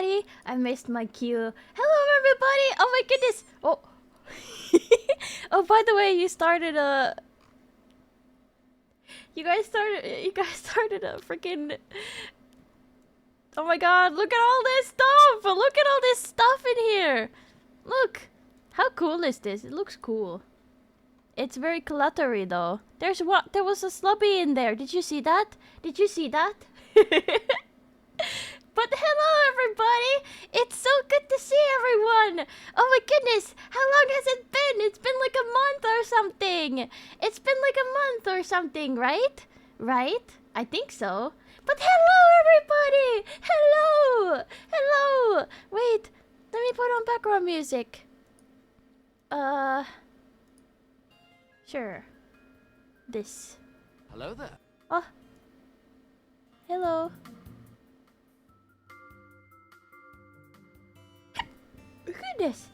everybody. I missed my cue. Hello everybody. Oh my goodness. Oh. Oh, by the way, you guys started a freaking. Oh my god, look at all this stuff. Look at all this stuff in here. Look. How cool is this? It looks cool. It's very cluttery though. There was a slubby in there. Did you see that? Did you see that? But hello everybody! It's so good to see everyone! Oh my goodness! How long has it been? It's been like a month or something! It's been like a month or something, right? Right? I think so. But hello everybody! Hello! Hello! Wait, let me put on background music. Sure. This. Hello there. Oh. Hello. Goodness.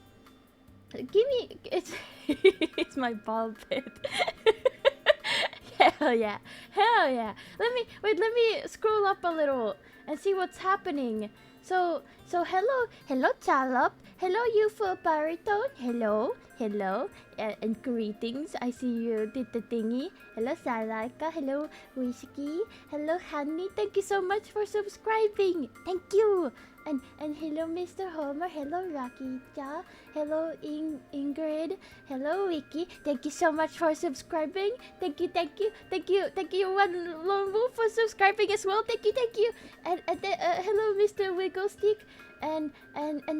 Give me. It's. It's my ball pit. Hell yeah. Hell yeah. Let me scroll up a little and see what's happening. So hello Challop. Hello UFO Baritone. Hello. And greetings. I see you did the thingy. Hello Saraka. Hello Whiskey. Hello Honey. Thank you so much for subscribing. Thank you. And hello Mr. Homer. Hello Rocky Ja. Hello Ingrid. Hello Wiki. Thank you so much for subscribing. Thank you One Lone Wolf for subscribing as well. Thank you. And hello Mr. Wigglestick. And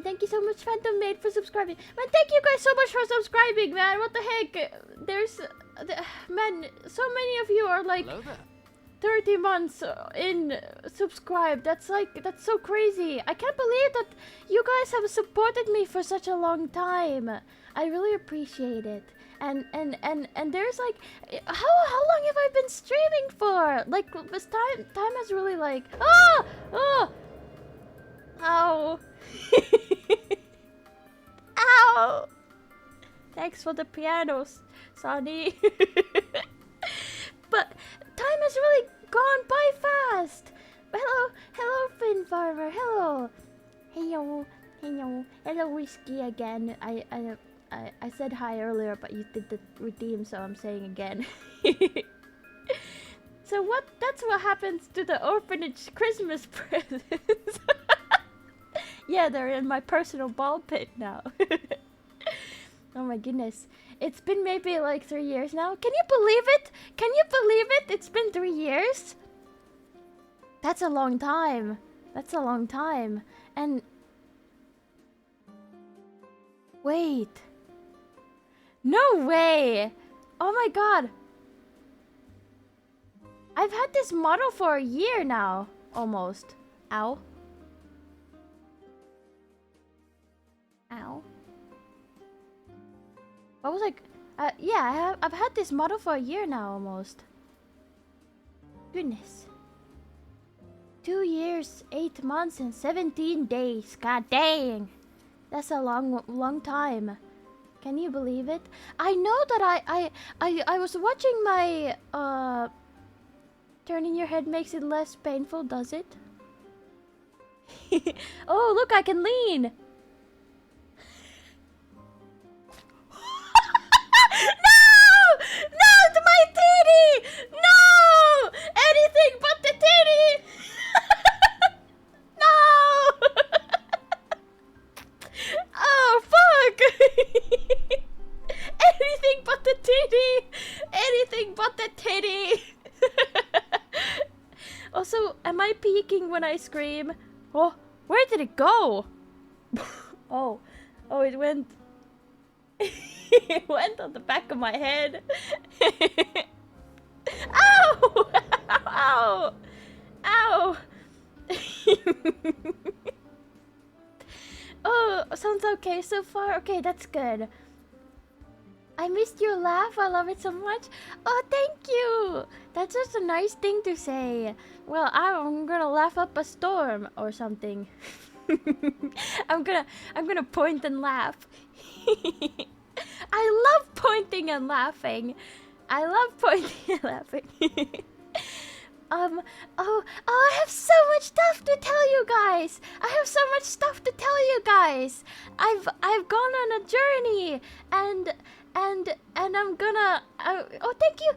thank you so much Phantom Maid for subscribing. Man, thank you guys so much for subscribing, man. What the heck? There's man, so many of you are like 30 months in subscribed. That's so crazy. I can't believe that you guys have supported me for such a long time. I really appreciate it. And there's like, how long have I been streaming for? Like this time has really like oh. Ow. Ow. Thanks for the pianos, Sonny. But time has really gone by fast. Hello Finn Farmer. Hello Whiskey again. I said hi earlier, but you did the redeem, so I'm saying again. So that's what happens to the orphanage Christmas presents. Yeah, they're in my personal ball pit now. Oh my goodness. It's been maybe like 3 years now. Can you believe it? Can you believe it? It's been 3 years? That's a long time. That's a long time. And... wait. No way! Oh my god. I've had this model for a year now. Almost. Ow. Ow. I was like, yeah, I've had this model for a year now almost. Goodness. 2 years, 8 months, and 17 days. God dang. That's a long time. Can you believe it? I know that I was watching my turning your head makes it less painful, does it? Oh, look, I can lean. No, it's my titty! No! Anything but the titty! No! Oh, fuck! Anything but the titty! Anything but the titty! Also, am I peeking when I scream? Oh, where did it go? Oh, it went... It went on the back of my head. Ow! Ow! Ow! Oh, sounds okay so far. Okay, that's good. I missed your laugh. I love it so much. Oh, thank you. That's just a nice thing to say. Well, I'm gonna laugh up a storm or something. I'm gonna point and laugh. I love pointing and laughing. I love pointing and laughing. Oh, I have so much stuff to tell you guys. I have so much stuff to tell you guys. I've gone on a journey, and I'm gonna. Oh, thank you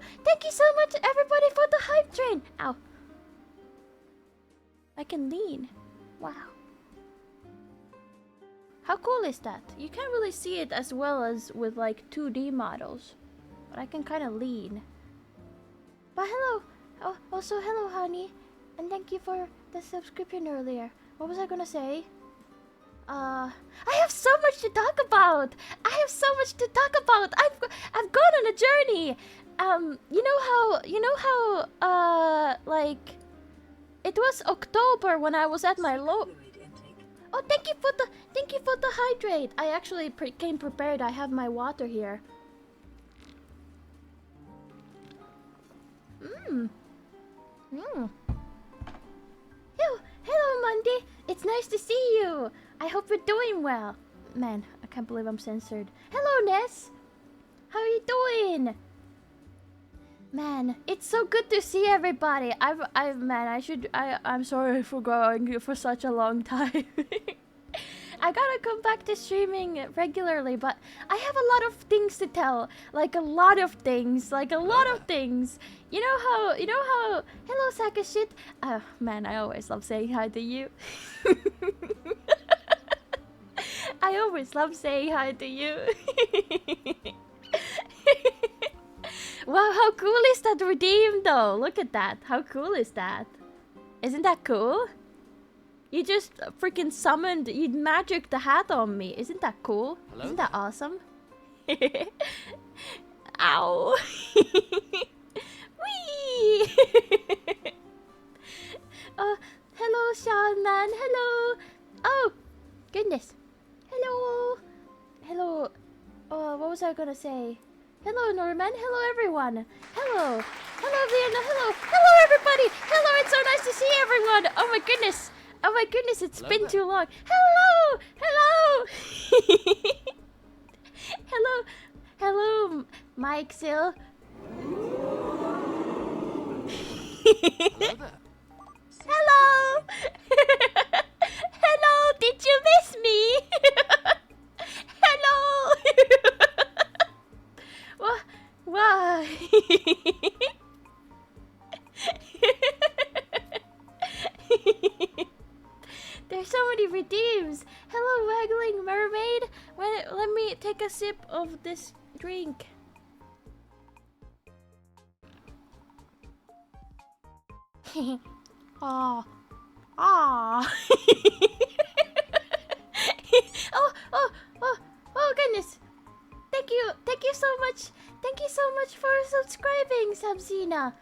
so much, everybody, for the hype train. Ow. I can lean. Wow. How cool is that? You can't really see it as well as with like 2D models, but I can kind of lean. But hello. Oh, also hello, honey, and thank you for the subscription earlier. What was I gonna say? I have so much to talk about. I have so much to talk about. I've gone on a journey. You know how like it was October when I was at my low. Oh, thank you for the hydrate. I actually came prepared. I have my water here. Hello, Monday. It's nice to see you. I hope you're doing well. Man, I can't believe I'm censored. Hello, Ness. How are you doing? Man, it's so good to see everybody. I'm sorry for going for such a long time. I gotta come back to streaming regularly, but I have a lot of things to tell. Like a lot of things. You know how hello, sack of shit. Man, I always love saying hi to you. I always love saying hi to you. Wow, how cool is that redeem though? Look at that. How cool is that? Isn't that cool? You just freaking summoned, you magicked the hat on me. Isn't that cool? Hello? Isn't that awesome? Ow. Whee! Hello, Sean, man. Hello. Oh, goodness. Hello. Hello. What was I gonna say? Hello, Norman. Hello, everyone. Hello. Hello, Vienna. Hello. Hello, everybody. Hello, it's so nice to see everyone. Oh my goodness. Oh my goodness, it's been too long. Hello. Hello. Hello. Hello, Mike Sill. Hello. Hello, did you miss me? Hello. Why? There's so many redeems. Hello, waggling mermaid. Let me take a sip of this drink. Oh. Oh goodness. Thank you so much. Thank you so much for subscribing, Sabzina.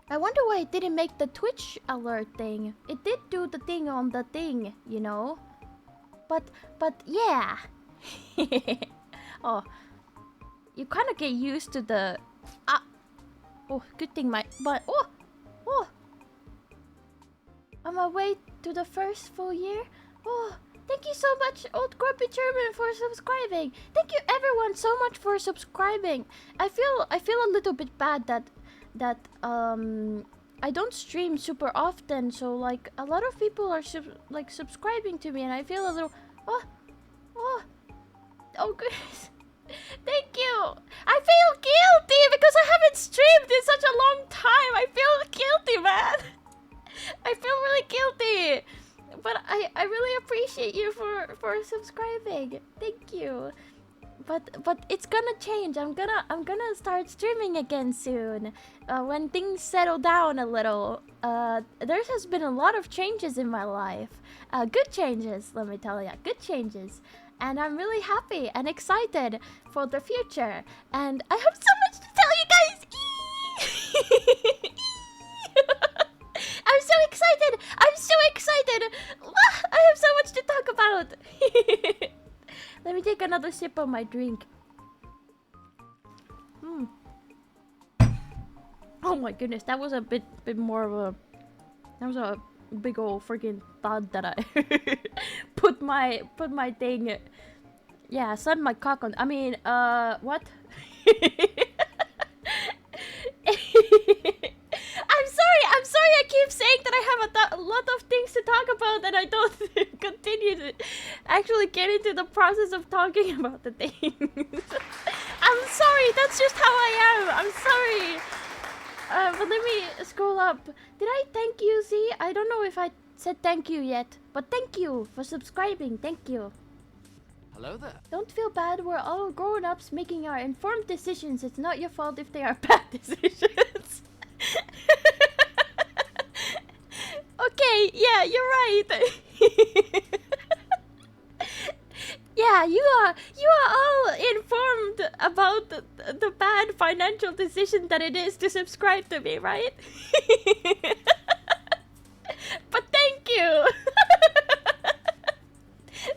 I wonder why it didn't make the Twitch alert thing. It did do the thing on the thing, you know. But yeah. Oh, you kind of get used to the. Oh, good thing my but oh. On my way to the first full year. Oh, thank you so much, Old Grumpy German, for subscribing. Thank you everyone so much for subscribing. I feel a little bit bad that I don't stream super often, so like a lot of people are subscribing to me, and I feel a little oh goodness. Thank you. I feel guilty because I haven't streamed in such a long time. I feel guilty, man. I feel really guilty, but I really appreciate you for subscribing. Thank you. But it's gonna change. I'm gonna start streaming again soon. When things settle down a little. There has been a lot of changes in my life. Good changes, let me tell you. Good changes. And I'm really happy and excited for the future. And I have so much to tell you guys. I'm so excited. I have so much to talk about. Let me take another sip of my drink. Oh my goodness, that was a bit more of a. That was a big old freaking thud that I put my thing. Yeah, sun my cock on. I mean, what? I'm sorry. keep saying that I have a lot of things to talk about, and I don't continue to actually get into the process of talking about the things. I'm sorry, that's just how I am. I'm sorry. But let me scroll up. Did I thank you, Z? I don't know if I said thank you yet, but thank you for subscribing. Thank you. Hello there. Don't feel bad. We're all grown-ups making our informed decisions. It's not your fault if they are bad decisions. Okay, yeah, you're right. Yeah, you are all informed about the bad financial decision that it is to subscribe to me, right? But thank you.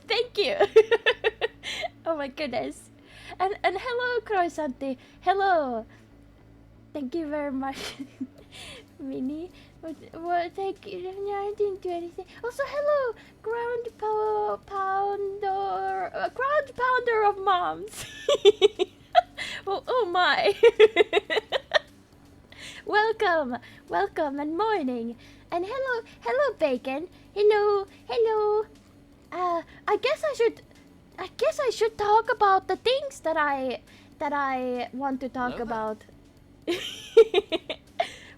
Thank you. Oh my goodness. And hello, Croissante. Hello. Thank you very much. Minnie. What, thank you. No, I didn't do anything. Also, hello, ground pounder of moms. Oh my. Welcome, and morning. And hello, Bacon. Hello. I guess I should talk about the things that I want to talk about.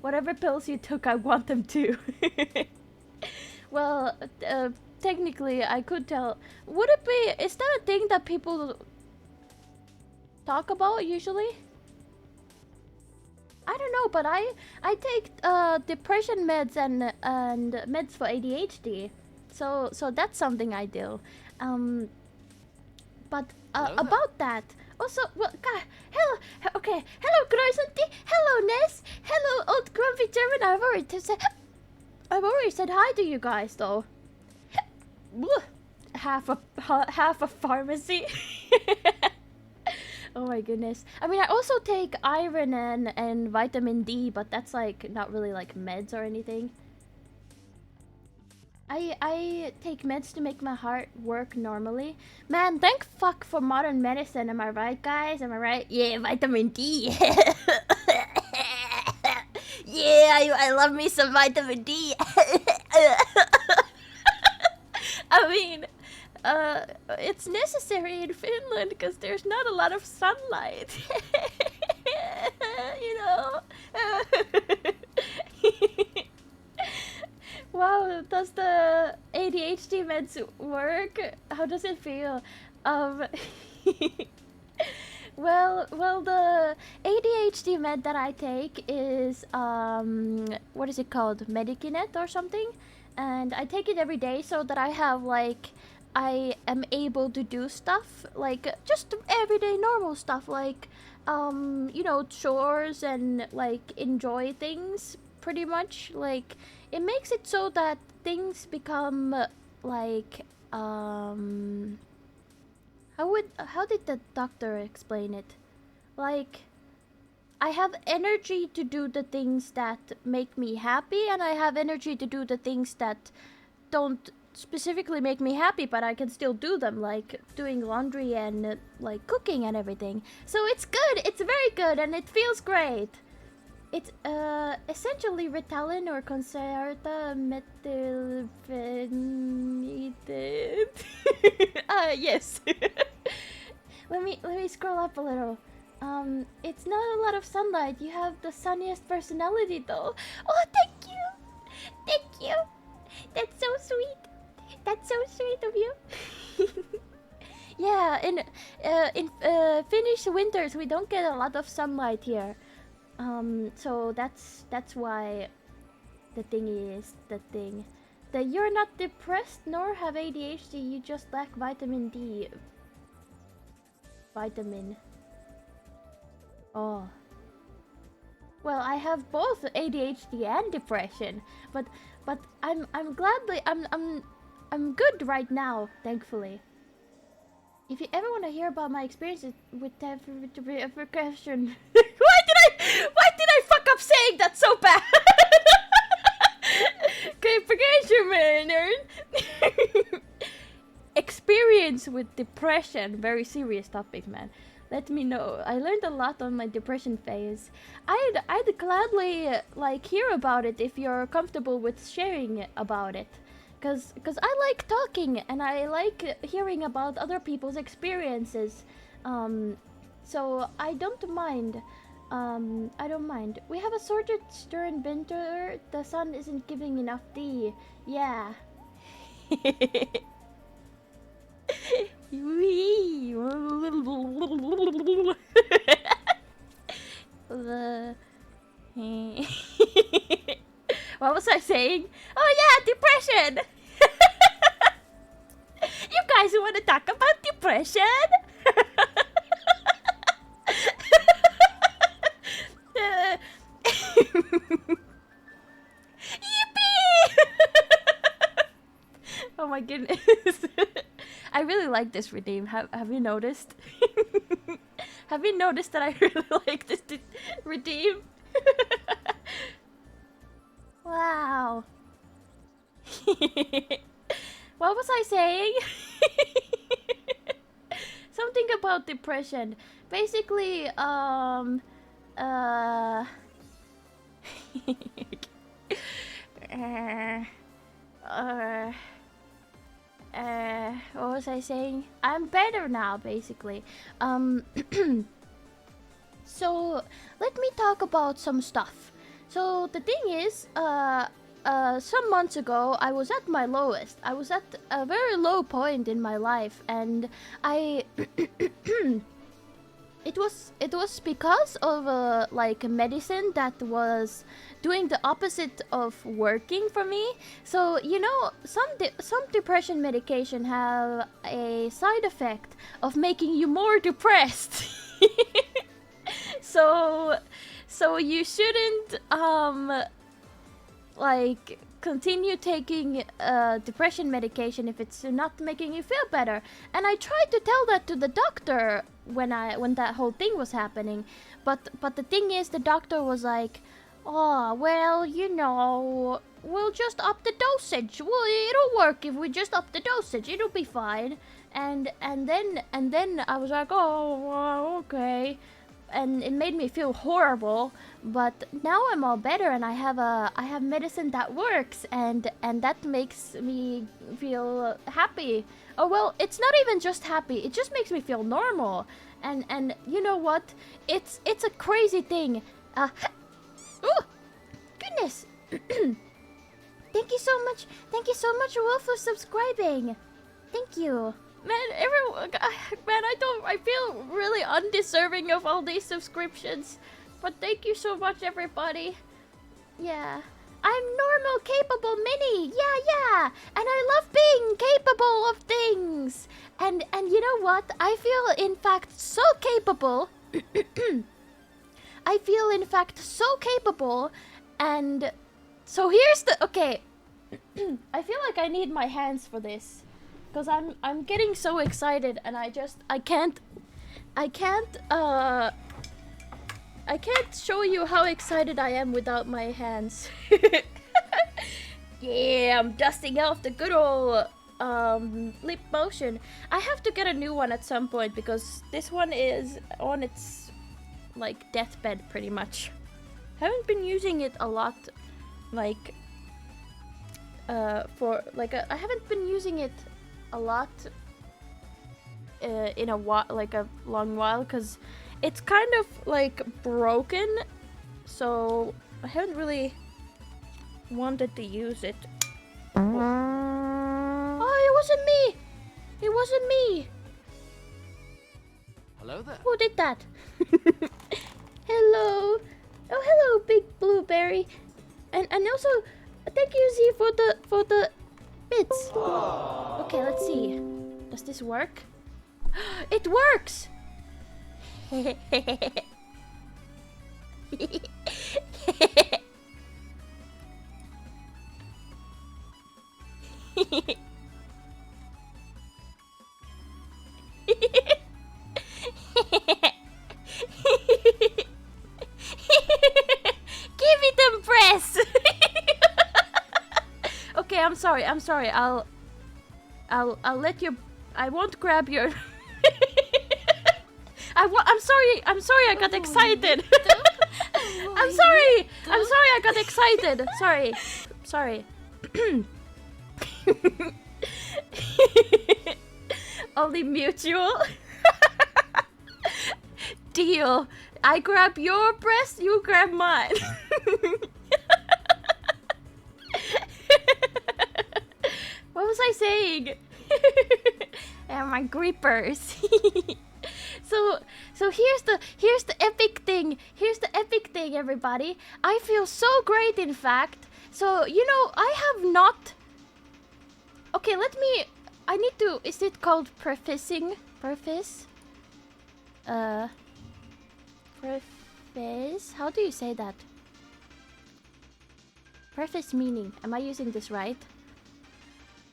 Whatever pills you took, I want them too. Well, technically, I could tell. Would it be? Is that a thing that people talk about usually? I don't know, but I take depression meds and meds for ADHD, so that's something I do. But about that. Also, well, God, hello, okay, hello, Groisanti, hello, Ness, hello, old grumpy German. I've already said hi to you guys, though. Half a pharmacy. Oh my goodness. I mean, I also take iron and vitamin D, but that's like not really like meds or anything. I take meds to make my heart work normally. Man, thank fuck for modern medicine. Am I right, guys? Am I right? Yeah, vitamin D. Yeah, I love me some vitamin D. I mean, it's necessary in Finland because there's not a lot of sunlight. You know? Wow, does the ADHD meds work? How does it feel? Well, the ADHD med that I take is what is it called? Medikinet or something? And I take it every day so that I have like I am able to do stuff like just everyday normal stuff like you know, chores and like enjoy things pretty much. Like it makes it so that things become like how did the doctor explain it? Like I have energy to do the things that make me happy, and I have energy to do the things that don't specifically make me happy, but I can still do them, like doing laundry and like cooking and everything. So it's good. It's very good, and it feels great. It's essentially Ritalin or Concerta methylphenidate. Yes. Let me scroll up a little. It's not a lot of sunlight. You have the sunniest personality, though. Oh, thank you. Thank you. That's so sweet. That's so sweet of you. Yeah, in Finnish winters we don't get a lot of sunlight here. So that's why the thing is the thing that you're not depressed nor have ADHD. You just lack vitamin D. Vitamin. Oh. Well, I have both ADHD and depression, but I'm gladly I'm good right now, thankfully. If you ever want to hear about my experiences with depression, why did I fuck up saying that so bad? Experience with depression, very serious topic, man. let me know. I learned a lot on my depression phase. I'd gladly like hear about it if you're comfortable with sharing about it. Cause I like talking and I like hearing about other people's experiences. So I don't mind. I don't mind. We have a sorted stern winter. The sun isn't giving enough D. Yeah. What was I saying? Oh yeah, depression! You guys want to talk about depression? Yippee! Oh my goodness. I really like this redeem. Have you noticed? Have you noticed that I really like this redeem? Wow. What was I saying? Something about depression. Basically, what was I saying? I'm better now, basically. So let me talk about some stuff. So the thing is, some months ago, I was at my lowest. I was at a very low point in my life, and I it was because of like a medicine that was doing the opposite of working for me. So you know, some depression medication have a side effect of making you more depressed. So you shouldn't like continue taking depression medication if it's not making you feel better. And I tried to tell that to the doctor when that whole thing was happening, but the thing is, the doctor was like, oh well, you know, we'll just up the dosage. Well, it'll work if we just up the dosage. It'll be fine. And then I was like, oh, okay. And it made me feel horrible, but now I'm all better, and I have medicine that works, and that makes me feel happy. Oh well, it's not even just happy; it just makes me feel normal. And you know what? It's a crazy thing. Oh, goodness! Thank you so much. Thank you so much, Wolf, for subscribing. Thank you. Man, I feel really undeserving of all these subscriptions. But thank you so much, everybody. Yeah. I'm normal, capable Minnie. Yeah. And I love being capable of things. And you know what? I feel, in fact, so capable. I feel, in fact, so capable. And so here's the... Okay. I feel like I need my hands for this. Because I'm getting so excited, and I can't show you how excited I am without my hands. Yeah, I'm dusting off the good old lip motion. I have to get a new one at some point because this one is on its like deathbed pretty much. Haven't been using it a lot, like for like I haven't been using it a lot in a while, like a long while, because it's kind of like broken, so I haven't really wanted to use it. Oh, it wasn't me! It wasn't me! Hello there. Who did that? Hello! Oh, hello, Big Blueberry! And also, thank you, Z, for the bits. Okay, let's see. Does this work? It works! Give me them breasts! Okay, I'm sorry. I'll let you... I won't grab your... I'm sorry. I'm sorry. I got excited. I'm sorry. I'm sorry. I got excited. Sorry. Sorry. Only mutual. Deal. I grab your breast, you grab mine. What was I saying? And my creepers. So here's the epic thing. Here's the epic thing, everybody. I feel so great, in fact. So, you know, I have not... Okay, I need to... Is it called prefacing? Preface? Preface? How do you say that? Preface meaning. Am I using this right?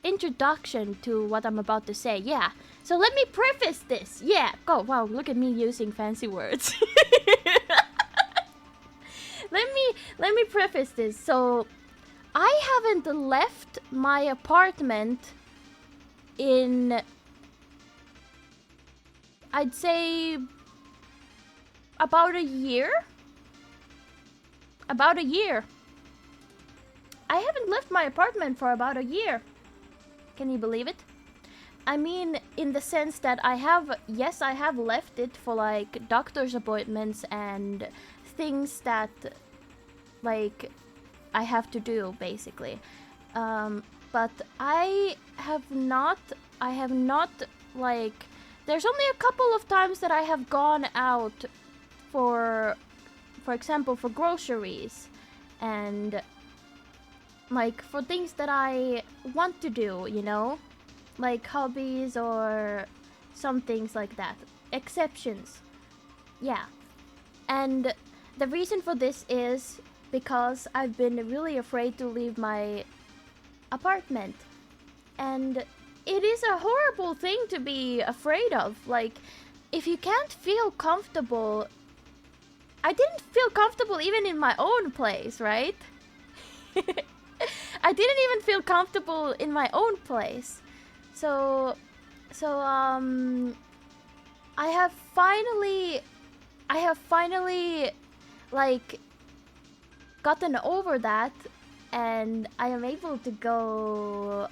Introduction to what I'm about to say. Yeah. So let me preface this. Yeah. Go. Wow, look at me using fancy words. Let me preface this. So I haven't left my apartment in, I'd say, about a year. About a year. I haven't left my apartment for about a year. Can you believe it? I mean, in the sense that I have left it for like doctor's appointments and things that like I have to do, basically. But I have not like, there's only a couple of times that I have gone out for example, for groceries and like for things that I want to do, you know? Like hobbies or some things like that. Exceptions. Yeah. And the reason for this is because I've been really afraid to leave my apartment. And it is a horrible thing to be afraid of. Like, if you can't feel comfortable... I didn't feel comfortable even in my own place, right? I didn't even feel comfortable in my own place. So I have finally like gotten over that, and I am able to go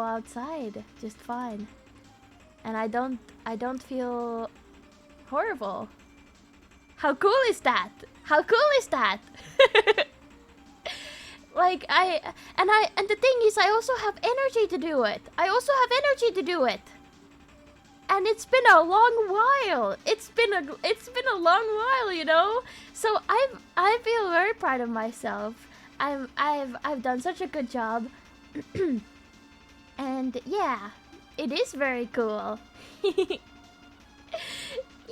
outside just fine. And I don't feel horrible. How cool is that? How cool is that? Like and the thing is, I also have energy to do it. And it's been a long while. It's been a long while, you know. So I feel very proud of myself. I've done such a good job. And yeah, it is very cool.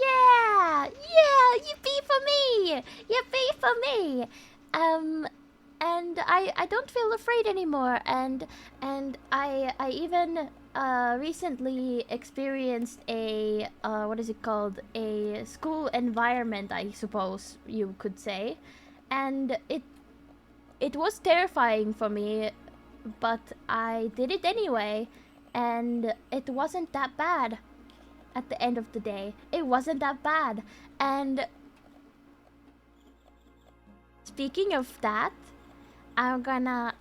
Yeah, yippee for me! Yippee for me! And I don't feel afraid anymore. And I even recently experienced a what is it called? A school environment, I suppose you could say. And it was terrifying for me, but I did it anyway, and it wasn't that bad. At the end of the day, it wasn't that bad. And speaking of that, I'm gonna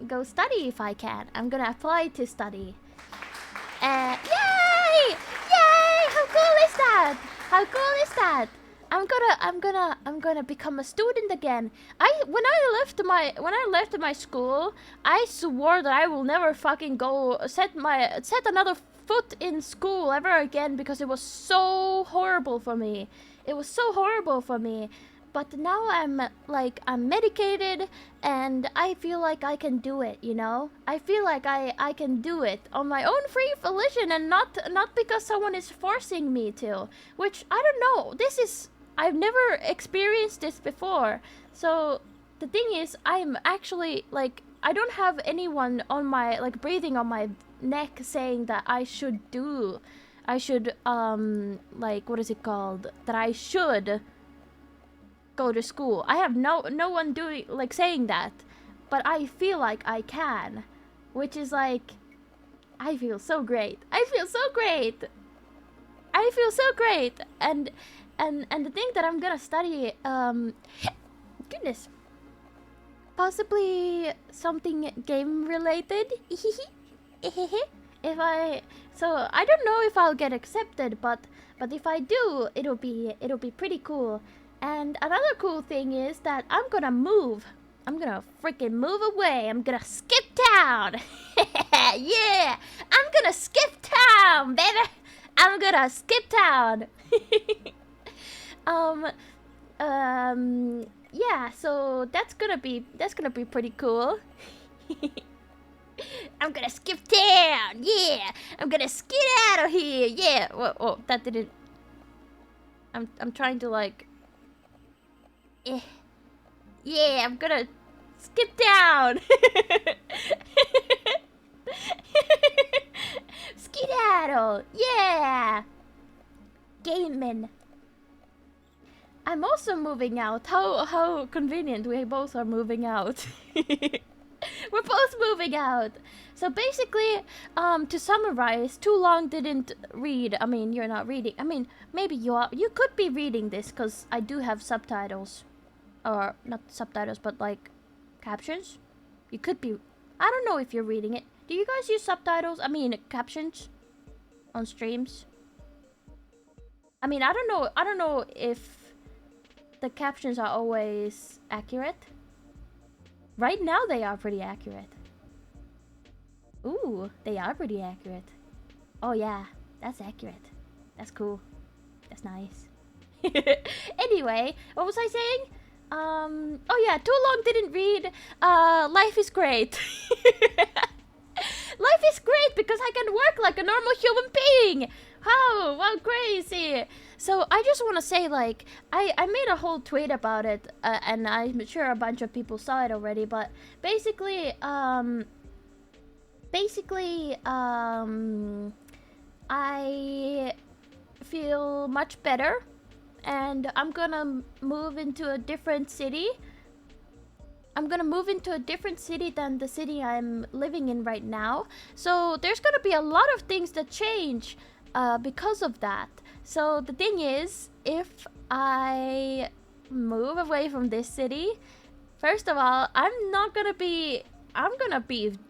go study if I can. I'm gonna apply to study. Yay! Yay! How cool is that? How cool is that? I'm gonna become a student again. When I left my school, I swore that I will never fucking set another foot in school ever again, because it was so horrible for me. It was so horrible for me. But now I'm medicated, and I feel like I can do it, you know? I feel like I can do it on my own free volition, and not because someone is forcing me to. Which, I don't know, I've never experienced this before. So the thing is, I'm actually I don't have anyone on my breathing on my neck saying that what is it called? That I should go to school. I have no one doing saying that, but I feel like I can, which is I feel so great. I feel so great. I feel so great. And the thing that I'm gonna study, goodness, possibly something game related. If I, so I don't know if I'll get accepted, but if I do, it'll be pretty cool. And another cool thing is that I'm gonna move. I'm gonna freaking move away. I'm gonna skip town. Yeah, I'm gonna skip town, baby. I'm gonna skip town. Yeah, so that's gonna be pretty cool. I'm gonna skip town. Yeah, I'm gonna skid out of here. Yeah. Whoa, that didn't. I'm trying to like. Yeah, I'm gonna skip down. Skedaddle. Yeah. Gaming. I'm also moving out. How convenient. We both are moving out. We're both moving out. So basically, to summarize, Too Long didn't read. I mean, you're not reading. I mean, maybe you are. You could be reading this because I do have subtitles. Or not subtitles, but like captions. You could be. I don't know if you're reading it. Do you guys use subtitles? I mean, captions on streams? I mean, I don't know if the captions are always accurate. Right now they are pretty accurate. Ooh, they are pretty accurate. Oh yeah, that's accurate. That's cool. That's nice. Anyway, what was I saying? Oh yeah, Too Long didn't read. Life is great. Life is great because I can work like a normal human being. Wow, crazy. So I just want to say, like, I made a whole tweet about it, and I'm sure a bunch of people saw it already, but basically, I feel much better, and I'm gonna move into a different city. I'm gonna move into a different city than the city I'm living in right now. So there's gonna be a lot of things that change because of that. So the thing is, if I move away from this city, first of all, I'm gonna be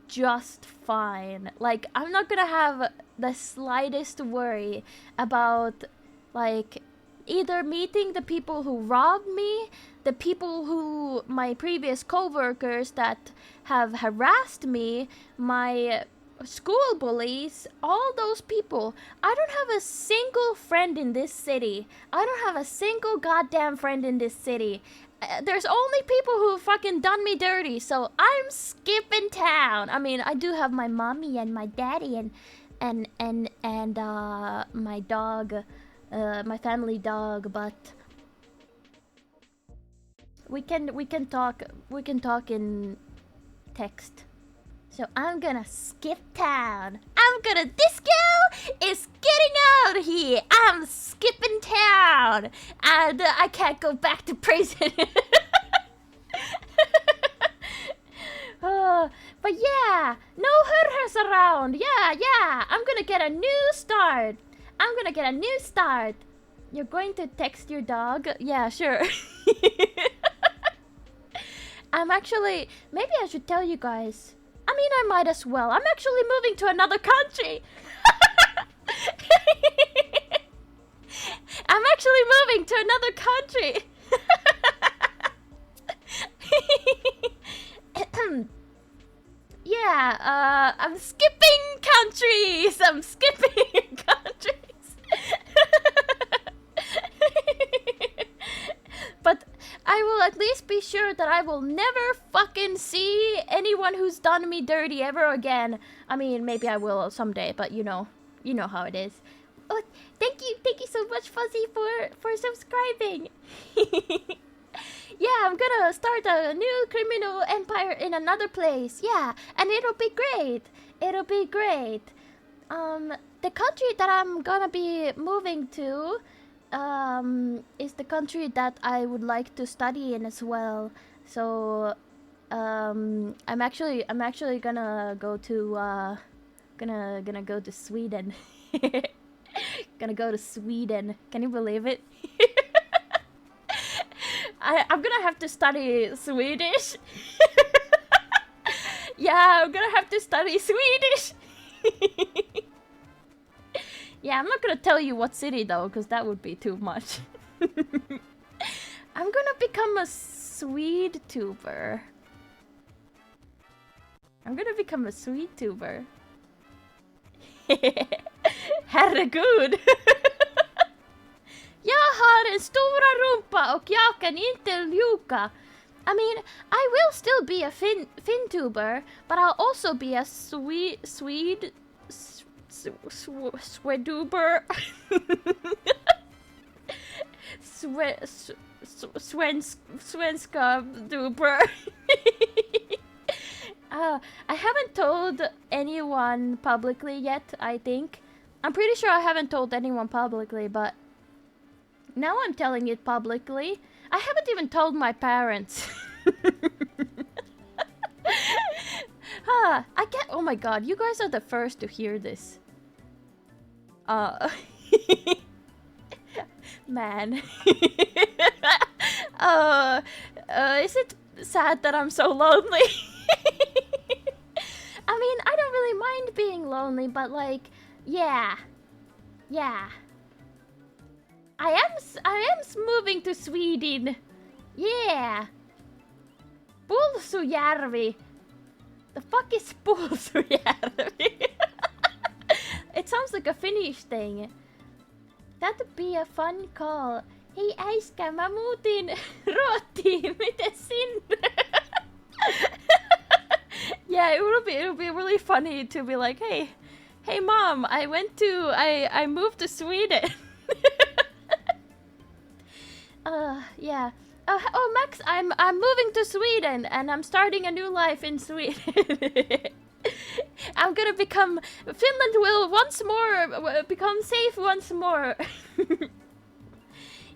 just fine. Like, I'm not gonna have the slightest worry about, like, either meeting the people who robbed me, the people who, my previous co-workers that have harassed me, my school bullies, all those people. I don't have a single friend in this city. I don't have a single goddamn friend in this city. There's only people who fucking done me dirty, so I'm skipping town. I mean, I do have my mommy and my daddy and my dog, my family dog, but we can talk in text. So I'm gonna skip town. This girl is getting out of here. I'm skipping town. And I can't go back to prison. But yeah, no hurters around. Yeah. I'm gonna get a new start. You're going to text your dog? Yeah, sure. I'm actually... Maybe I should tell you guys. I mean, I might as well. I'm actually moving to another country. I'm actually moving to another country. Yeah, I'm skipping countries. But I will at least be sure that I will never fucking see anyone who's done me dirty ever again. I mean, maybe I will someday, but you know how it is. Oh, thank you so much, Fuzzy, for subscribing. Yeah, I'm gonna start a new criminal empire in another place. Yeah, and it'll be great. The country that I'm gonna be moving to is the country that I would like to study in as well. So I'm actually gonna go to Gonna go to Sweden. Gonna go to Sweden. Can you believe it? I'm gonna have to study Swedish. Yeah, I'm gonna have to study Swedish. Yeah, I'm not gonna tell you what city though, because that would be too much. I'm gonna become a Swede tuber. I'm gonna become a Swede tuber. Herregud! Jag har en stora rumpa och jag kan inte ljuga. I mean, I will still be a Fintuber, but I'll also be a Sweduber. Svenska duber. I haven't told anyone publicly yet, I think. I'm pretty sure I haven't told anyone publicly, but now I'm telling it publicly. I haven't even told my parents. I can't. Oh my god, you guys are the first to hear this. Man. Is it sad that I'm so lonely? I mean, I don't really mind being lonely, but like, yeah. I am moving to Sweden. Yeah. Pulsujärvi. The fuck is Pulsujärvi? It sounds like a Finnish thing. That'd be a fun call. Hei äiskä, mä muutin Ruottiin. Miten sinne? Yeah, it'll be really funny to be like, hey mom, I moved to Sweden. Yeah. Oh Max, I'm moving to Sweden and I'm starting a new life in Sweden. I'm gonna Finland will once more become safe once more.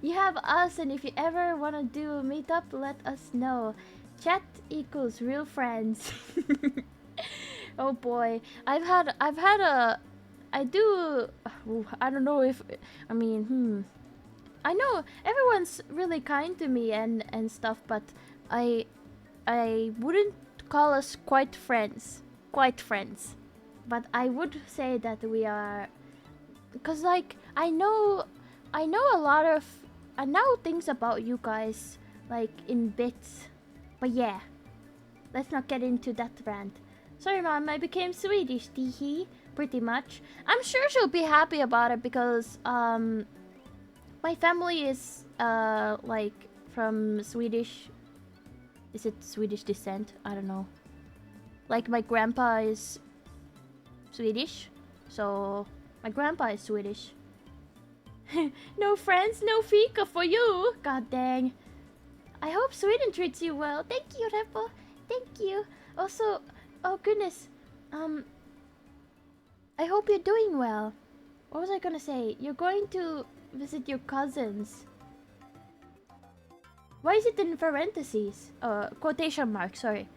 You have us, and if you ever wanna do a meetup, let us know. Chat equals real friends. Oh boy, I don't know if, I mean, I know everyone's really kind to me and stuff, but I wouldn't call us quite friends, but I would say that we are, because like I know things about you guys like in bits, but yeah, let's not get into that rant. Sorry mom, I became Swedish, teehee, pretty much. I'm sure she'll be happy about it because my family is like from Swedish. Is it Swedish descent? I don't know. Like my grandpa is Swedish, so my grandpa is Swedish. No friends, no fika for you. God dang. I hope Sweden treats you well. Thank you, Repo. Thank you. Also, oh goodness. I hope you're doing well. What was I gonna say? You're going to visit your cousins. Why is it in parentheses? Quotation mark, sorry.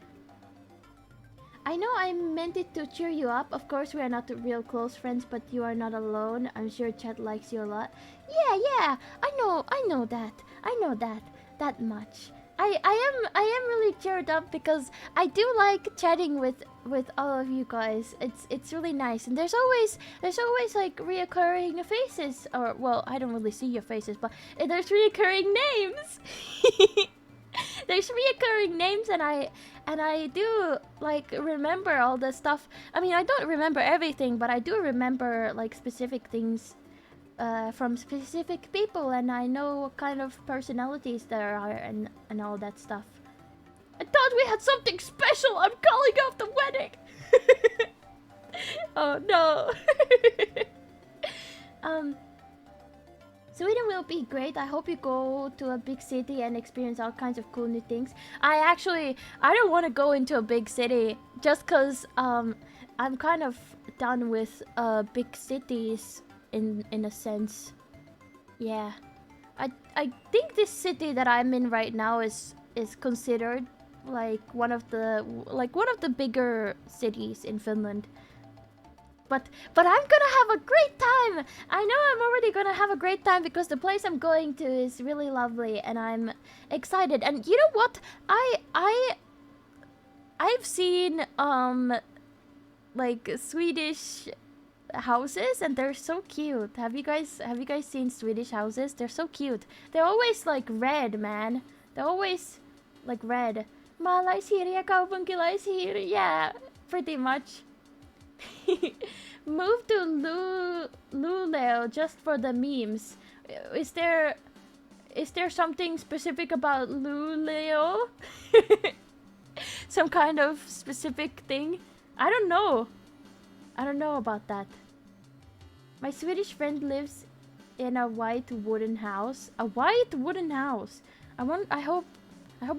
I know I meant it to cheer you up. Of course, we are not real close friends, but you are not alone. I'm sure Chat likes you a lot. Yeah. I know that much. I am really cheered up because I do like chatting with all of you guys. It's really nice, and there's always like reoccurring faces, or well, I don't really see your faces, but there's reoccurring names. There's reoccurring names, and I do like remember all the stuff. I mean, I don't remember everything, but I do remember like specific things from specific people, and I know what kind of personalities there are and all that stuff. I thought we had something special. I'm calling off the wedding. Oh no. Sweden will be great. I hope you go to a big city and experience all kinds of cool new things. I don't want to go into a big city just because I'm kind of done with big cities in a sense. Yeah. I think this city that I'm in right now is considered like one of the bigger cities in Finland. But I'm gonna have a great time. I know I'm already gonna have a great time because the place I'm going to is really lovely and I'm excited. And you know what? I've seen like Swedish houses and they're so cute. Have you guys seen Swedish houses? They're so cute. They're always like red, man. They're always like red. Maalaishiiri ja kaupunkilaishiiri. Yeah, pretty much. Move to Luleå just for the memes. Is there something specific about Luleå? Some kind of specific thing? I don't know. I don't know about that. My Swedish friend lives in a white wooden house. A white wooden house. I hope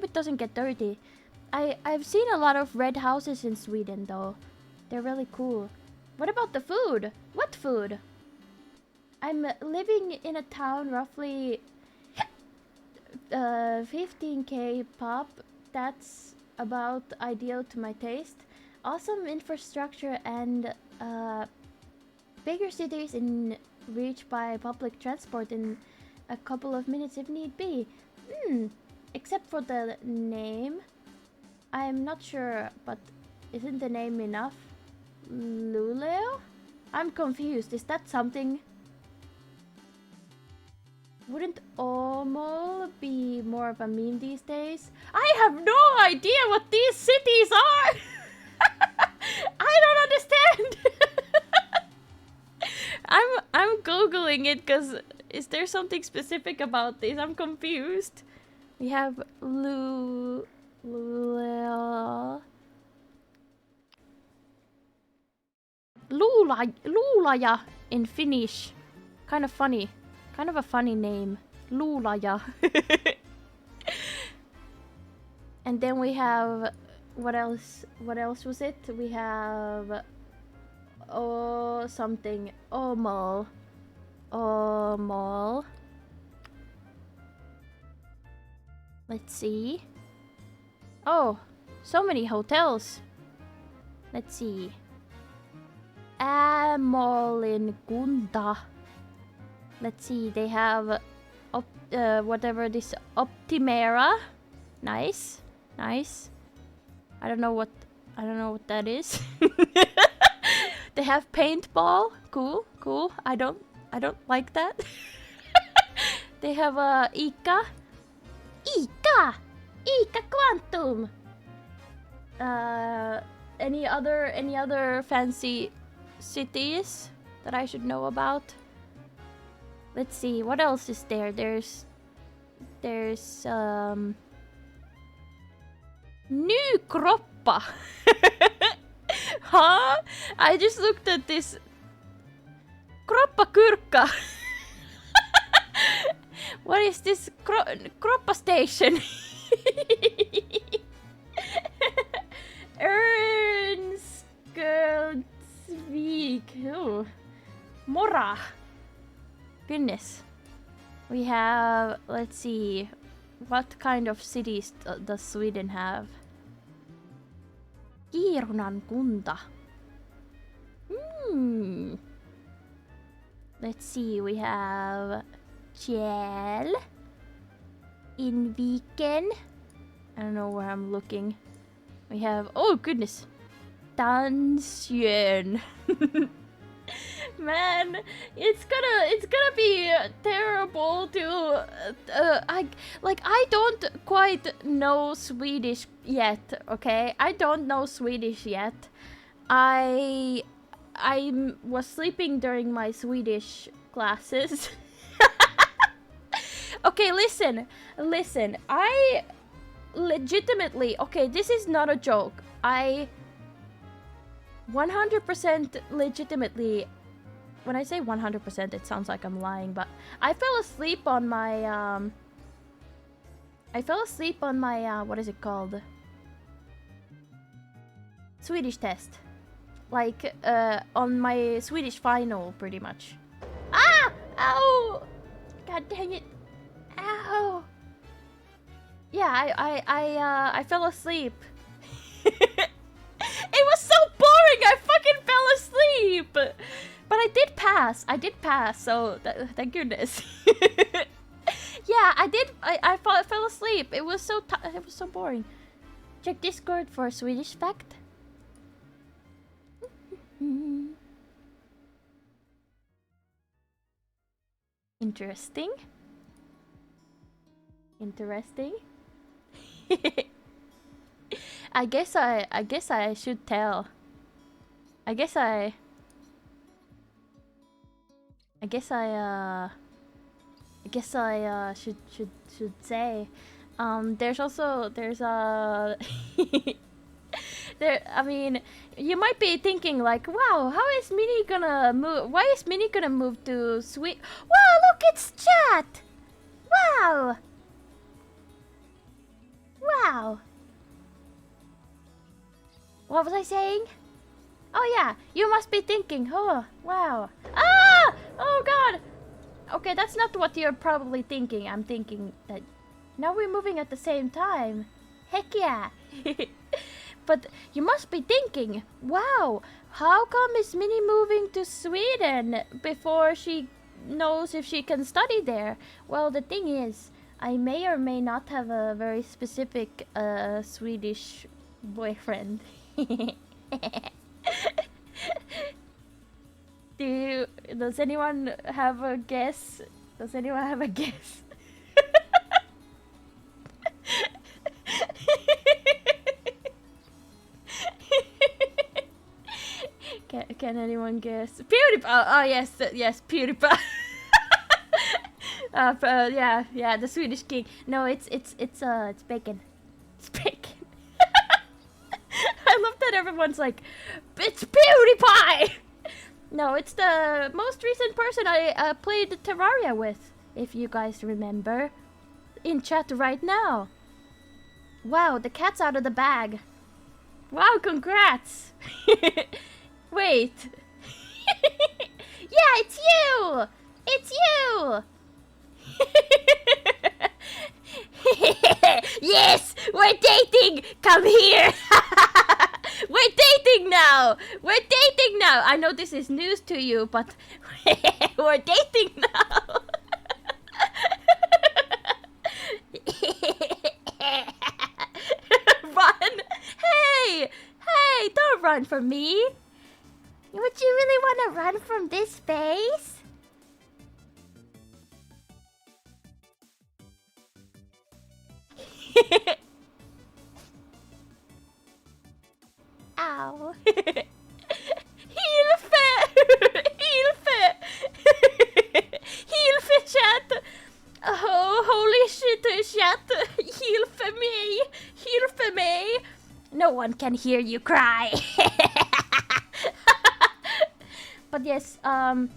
it doesn't get dirty. I've seen a lot of red houses in Sweden though. They're really cool. What about the food? What food? I'm living in a town roughly 15k pop. That's about ideal to my taste. Awesome infrastructure and bigger cities in reach by public transport in a couple of minutes if need be. Except for the name. I'm not sure, but isn't the name enough? Luleå? I'm confused. Is that something? Wouldn't Åmål be more of a meme these days? I have no idea what these cities are! I don't understand! I'm googling it because is there something specific about this? I'm confused. We have Luleå. Luulaja in Finnish. Kind of funny. Kind of a funny name. Luulaja. And then we have... What else? What else was it? We have... something. Åmål. Åmål. Let's see. Oh, so many hotels. Let's see. Kunta. Let's see, they have whatever this Optimera. Nice. Nice. I don't know what that is. They have paintball. Cool, cool. I don't like that. They have Ica Quantum. Any other fancy cities that I should know about? Let's see, what else is there? There's Nykroppa. Huh? I just looked at this. Kroppakurkka. What is this? Kroppa station. Ernsköldsvik. Oh. Mora. Goodness. We have, let's see, what kind of cities does Sweden have? Kiirunan kunta. Let's see, we have Kjell, Inviken. I don't know where I'm looking. We have, oh goodness, Tansjön. Man, it's gonna be terrible to I don't quite know Swedish yet, okay? I don't know Swedish yet. I was sleeping during my Swedish classes. Okay, listen. I legitimately, okay, this is not a joke. I 100% legitimately, when I say 100%, it sounds like I'm lying, but I fell asleep on my, what is it called? Swedish test. Like, on my Swedish final, pretty much. Ah! Ow! God dang it. Ow! Yeah, I fell asleep. It was so boring! I fucking fell asleep. But I did pass. So thank goodness. Yeah, I fell asleep. It was so boring. Check Discord for a Swedish fact. Interesting. I guess I should tell. I guess I should say. There's I mean, you might be thinking like, wow, how is Minnie gonna move? Why is Minnie gonna move to Sweden? Wow, look, it's chat. Wow. What was I saying? Oh yeah, you must be thinking, oh, wow. Ah! Oh god! Okay, that's not what you're probably thinking. I'm thinking that now we're moving at the same time. Heck yeah! But you must be thinking, wow, how come is Minnie moving to Sweden before she knows if she can study there? Well, the thing is, I may or may not have a very specific Swedish boyfriend. Does anyone have a guess? Can anyone guess? PewDiePie! Oh yes, PewDiePie. Yeah, the Swedish king. No, it's bacon. It's bacon. I love that everyone's like, it's PewDiePie! No, it's the most recent person I played Terraria with, if you guys remember. In chat right now. Wow, the cat's out of the bag. Wow, congrats! Wait. Yeah, it's you! It's you! Yes! We're dating! Come here! We're dating now! I know this is news to you, but we're dating now! Run! Hey! Don't run from me! Would you really want to run from this space? Ow. Hilfe! Chat! Oh, holy shit, chat! Hilfe me! No one can hear you cry. But yes, I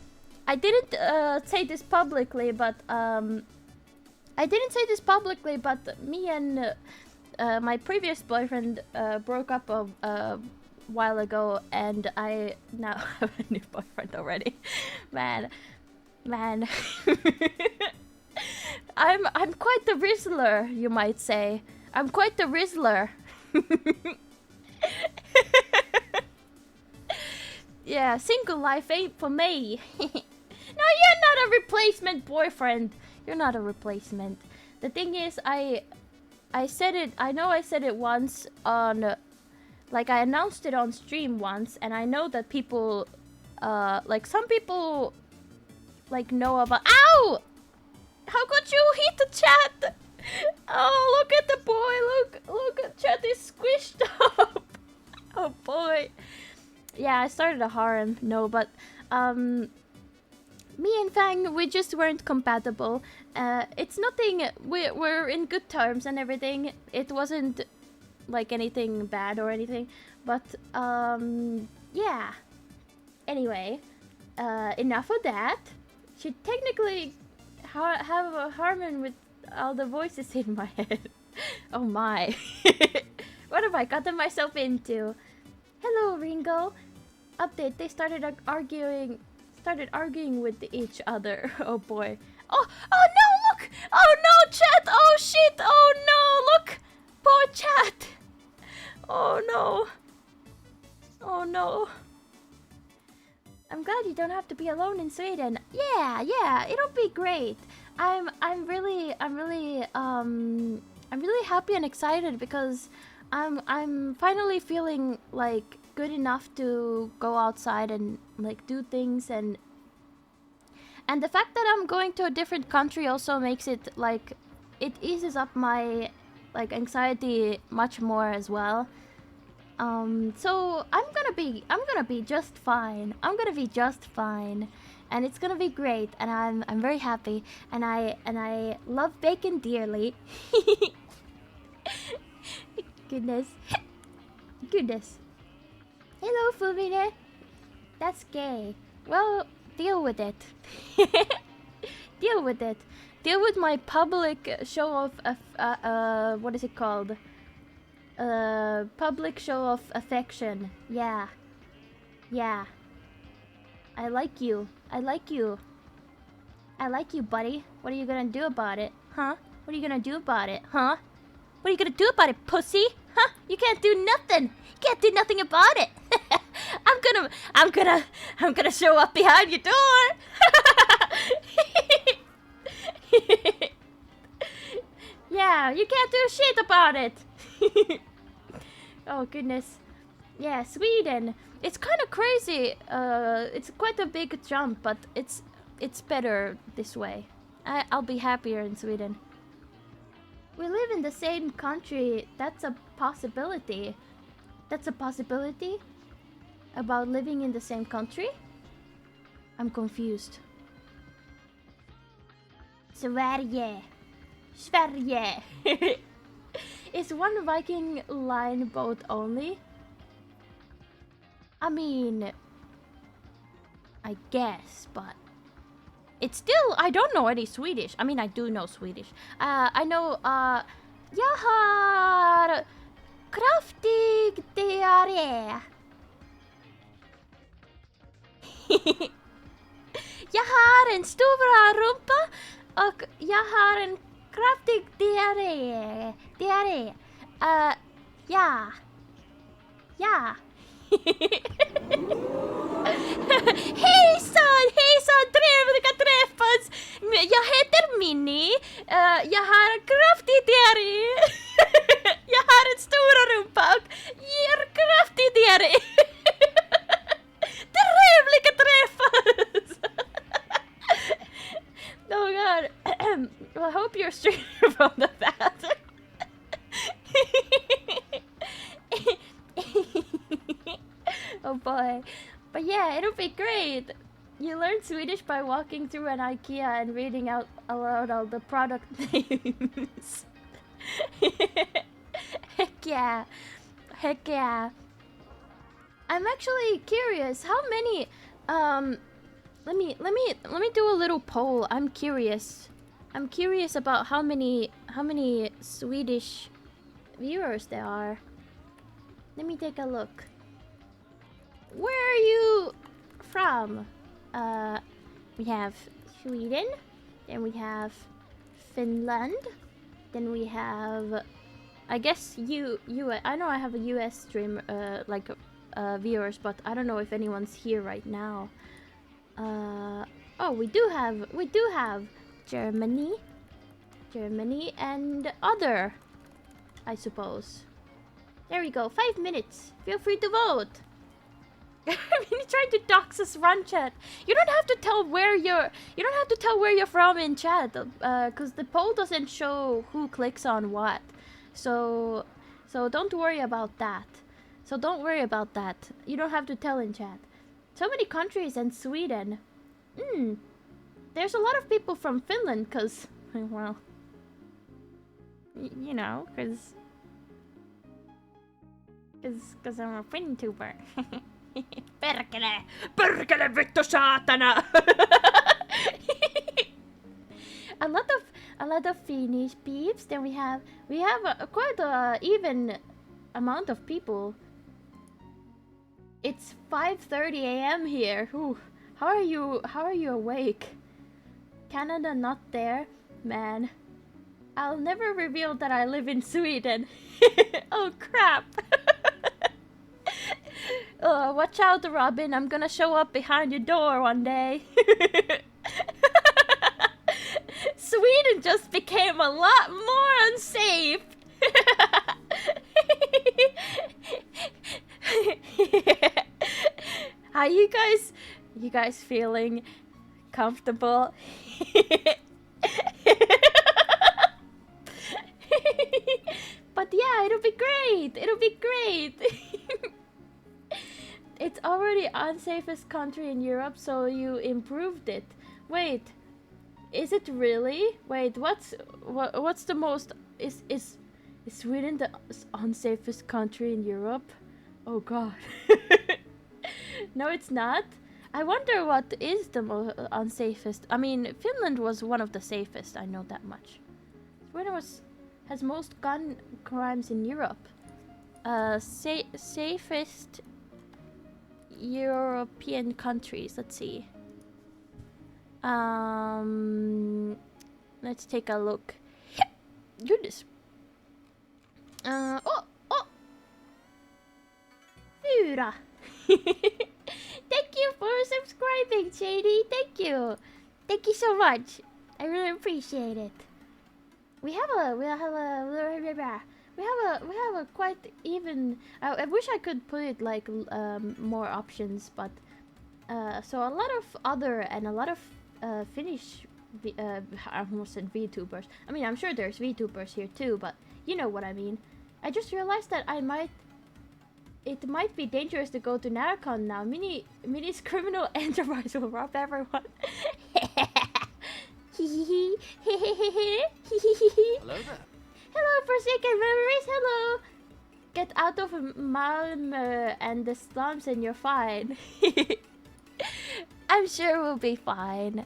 didn't say this publicly, but me and my previous boyfriend broke up a while ago, and I now have a new boyfriend already. Man. I'm quite the Rizzler, you might say. I'm quite the Rizzler. Yeah, single life ain't for me. No, you're not a replacement boyfriend. You're not a replacement. The thing is, I said it, I know I said it once on, like I announced it on stream once, and I know that people, like some people, like know about, ow! How could you hit the chat? Oh, look at the boy, look, chat is squished up. Oh boy. Yeah, I started a harem, no, but, me and Fang, we just weren't compatible. It's nothing, we're in good terms and everything. It wasn't, like, anything bad or anything, but, yeah. Anyway, enough of that. Should technically have a harmony with all the voices in my head. Oh my. What have I gotten myself into? Hello, Ringo. Update, they started arguing with each other. Oh boy. Oh no, look! Oh no, chat! Oh shit! Oh no, look! Poor chat! Oh no. I'm glad you don't have to be alone in Sweden. Yeah, it'll be great. I'm really happy and excited because I'm finally feeling like good enough to go outside and like do things, and the fact that I'm going to a different country also makes it like it eases up my like anxiety much more as well. So I'm gonna be just fine. I'm gonna be just fine, and it's gonna be great. And I'm very happy, and I love bacon dearly. Goodness. Hello, Fumine. That's gay. Well, deal with it. Deal with it. Deal with my public show of what is it called? Public show of affection. Yeah. I like you, buddy. What are you gonna do about it? Huh? What are you gonna do about it? Huh? What are you gonna do about it, pussy? Huh? You can't do nothing. You can't do nothing about it. I'm gonna show up behind your door. Yeah, you can't do shit about it. Oh goodness. Yeah, Sweden. It's kind of crazy. It's quite a big jump, but it's better this way. I'll be happier in Sweden. We live in the same country. That's a possibility. That's a possibility? About living in the same country? I'm confused. Sverige. Is one Viking line boat only? I mean, I guess, but it's still, I don't know any Swedish. I mean, I do know Swedish. I know, jag har kraftig diarré. Jag har en stor rumpa och jag har en kraftig diarré. Ja. Hejsan, trevliga träffas. Jag heter Minnie. Jag har en kraftig diarré. Jag har en stor rumpa och ger kraftig diarré. Trevliga träffas. Oh god. Well, I hope you're straight from the bathroom. Oh boy. But yeah, it'll be great. You learn Swedish by walking through an IKEA and reading out aloud all the product names. Heck yeah. I'm actually curious how many let me do a little poll. I'm curious about how many Swedish viewers there are. Let me take a look. Where are you from? We have Sweden, then we have Finland, then we have, I guess I know I have a US stream, viewers, but I don't know if anyone's here right now. Oh, we do have Germany and other, I suppose. There we go. 5 minutes. Feel free to vote. I mean, trying to dox us, run chat. You don't have to tell where you're from in chat, because the poll doesn't show who clicks on what. So don't worry about that. You don't have to tell in chat. So many countries and Sweden. There's a lot of people from Finland, because, well, you know, because I'm a FinTuber. Perkele vittu saatana! a lot of Finnish peeps. Then we have quite a even amount of people. It's 5:30 a.m. here. Ooh, how are you awake? Canada not there, man. I'll never reveal that I live in Sweden. Oh crap. Watch out, Robin. I'm gonna show up behind your door one day. Sweden just became a lot more unsafe. How you guys feeling comfortable? But yeah, it'll be great. It'll be great. It's already unsafest country in Europe, so you improved it. Wait, is it really? Wait, what's the most? Is Sweden the unsafest country in Europe? Oh God. No, it's not. I wonder what is the most unsafest. I mean, Finland was one of the safest. I know that much. Sweden has most gun crimes in Europe. Safest European countries. Let's see. Let's take a look. Goodness. Fyra. Thank you for subscribing, Shady. Thank you. Thank you so much. I really appreciate it. We have a quite even. I wish I could put it like more options, but so a lot of other and a lot of Finnish. I almost said VTubers. I mean, I'm sure there's VTubers here too, but you know what I mean. I just realized that it might be dangerous to go to Narcon now. Mini's criminal enterprise will rob everyone. Hello there. Hello, Forsaken Memories. Hello. Get out of Malmö and the slums and you're fine. I'm sure we'll be fine.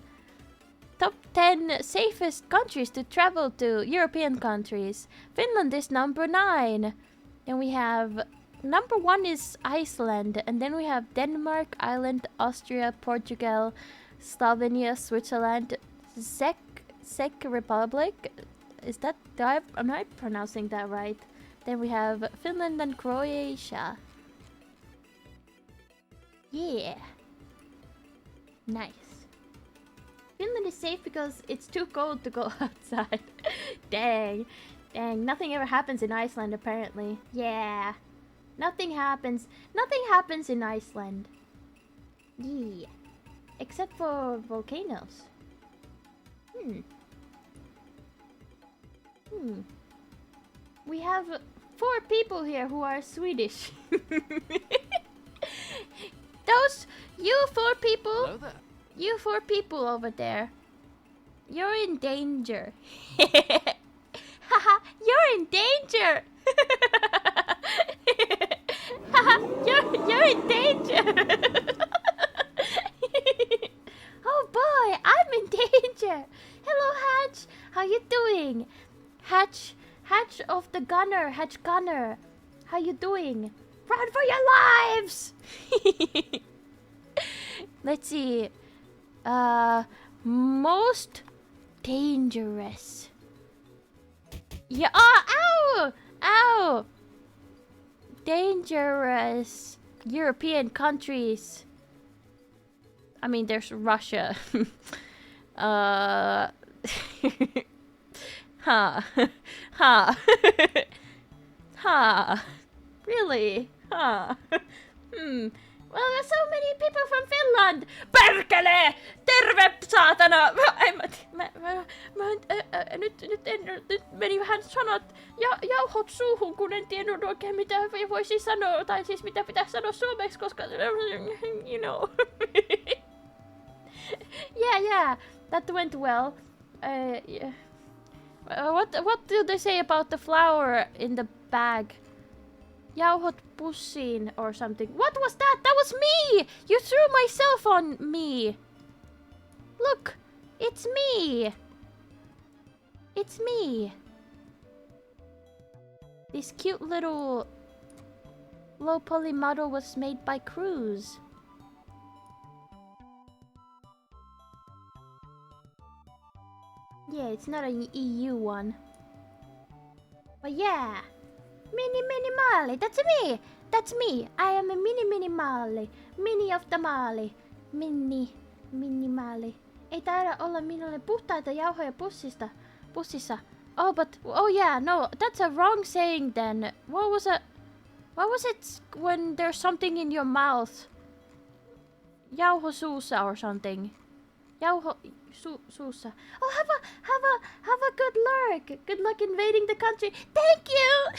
Top 10 safest countries to travel to. European countries. Finland is number 9. Then we have number 1 is Iceland. And then we have Denmark, Ireland, Austria, Portugal, Slovenia, Switzerland, Czech Republic. Is that... am I pronouncing that right? Then we have Finland and Croatia. Yeah. Nice. Finland is safe because it's too cold to go outside. Dang. Dang, nothing ever happens in Iceland apparently. Yeah. Nothing happens in Iceland. Yeah. Except for volcanoes. We have 4 people here who are Swedish. You 4 people. Hello there. You 4 people over there. You're in danger. Haha, you're in danger. Haha, you're in danger. Oh boy, I'm in danger. Hello, Hatch. How you doing? Hatch of the Gunner. Hatch Gunner. How you doing? Run for your lives. Let's see. Most dangerous. Yeah. Oh, ow. Dangerous European countries. I mean, there's Russia. Huh. Huh. Huh. Really? Huh. Well, there's so many people from Finland. Perkele! Terve, saatana! Nyt meni vähän sanat jauhot suuhun, kun en tiennyt oikein mitä voisi sanoa, tai siis mitä pitäisi sanoa suomeksi, koska you know. Yeah, that went well. Yeah. What do they say about the flour in the bag? Jauhot pussiin or something. What was that? That was me! You threw myself on me! Look! It's me! It's me! This cute little low poly model was made by Cruise. Yeah, it's not an EU one. But yeah! Mini Mali, that's me! that's me. I am a mini Mali. Mini of the Mali. Mini Mali. Ei taida olla minulle puhtaita jauhoja pussissa. Oh yeah, no, that's a wrong saying then. What was it when there's something in your mouth? Jauho suussa or something. Jauho suussa. Oh, have a good luck. Good luck invading the country. Thank you.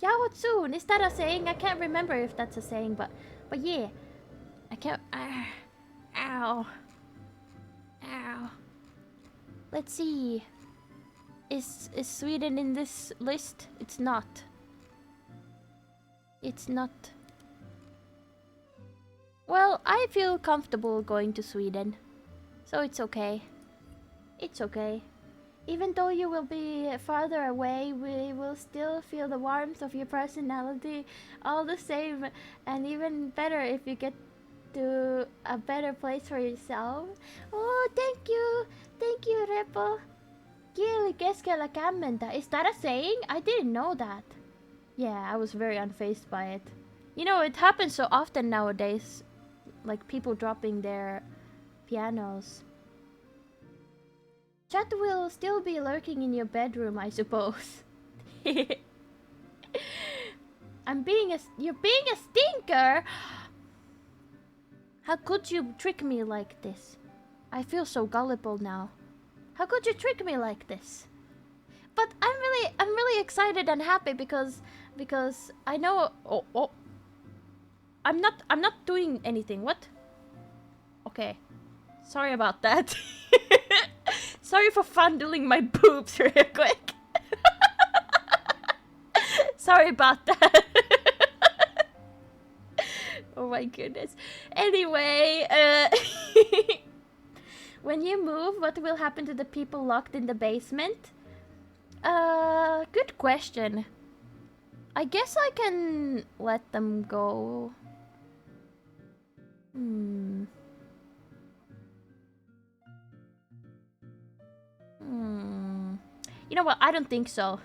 Jauhot soon. Is that a saying? I can't remember if that's a saying, but yeah. I can't. Ow. Let's see. Is Sweden in this list? It's not. It's not. Well, I feel comfortable going to Sweden. So it's okay. It's okay. Even though you will be farther away, we will still feel the warmth of your personality all the same. And even better if you get to a better place for yourself. Oh, thank you. Thank you, Repo. Kieli keskellä kämmentä. Is that a saying? I didn't know that. Yeah, I was very unfazed by it. You know, it happens so often nowadays. Like people dropping their pianos. Chat will still be lurking in your bedroom, I suppose. You're being a stinker! How could you trick me like this? I feel so gullible now. How could you trick me like this? But I'm really excited and happy because I know. Oh. I'm not doing anything. What? Okay. Sorry about that. Sorry for fondling my boobs real quick. Sorry about that. Oh my goodness. Anyway, when you move, what will happen to the people locked in the basement? Good question. I guess I can let them go. You know what? I don't think so.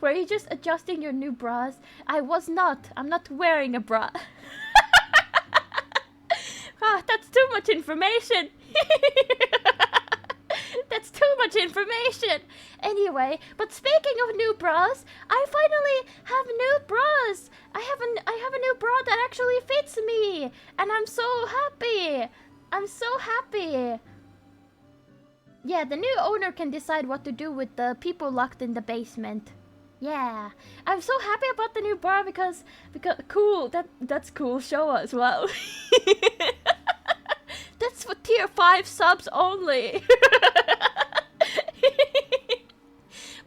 Were you just adjusting your new bras? I was not. I'm not wearing a bra. That's too much information. That's too much information. Anyway, but speaking of new bras, I finally have new bras. I have a new bra that actually fits me, and I'm so happy. I'm so happy. Yeah, the new owner can decide what to do with the people locked in the basement. Yeah, I'm so happy about the new bra because cool. That's cool. Show us. Wow. That's for tier 5 subs only.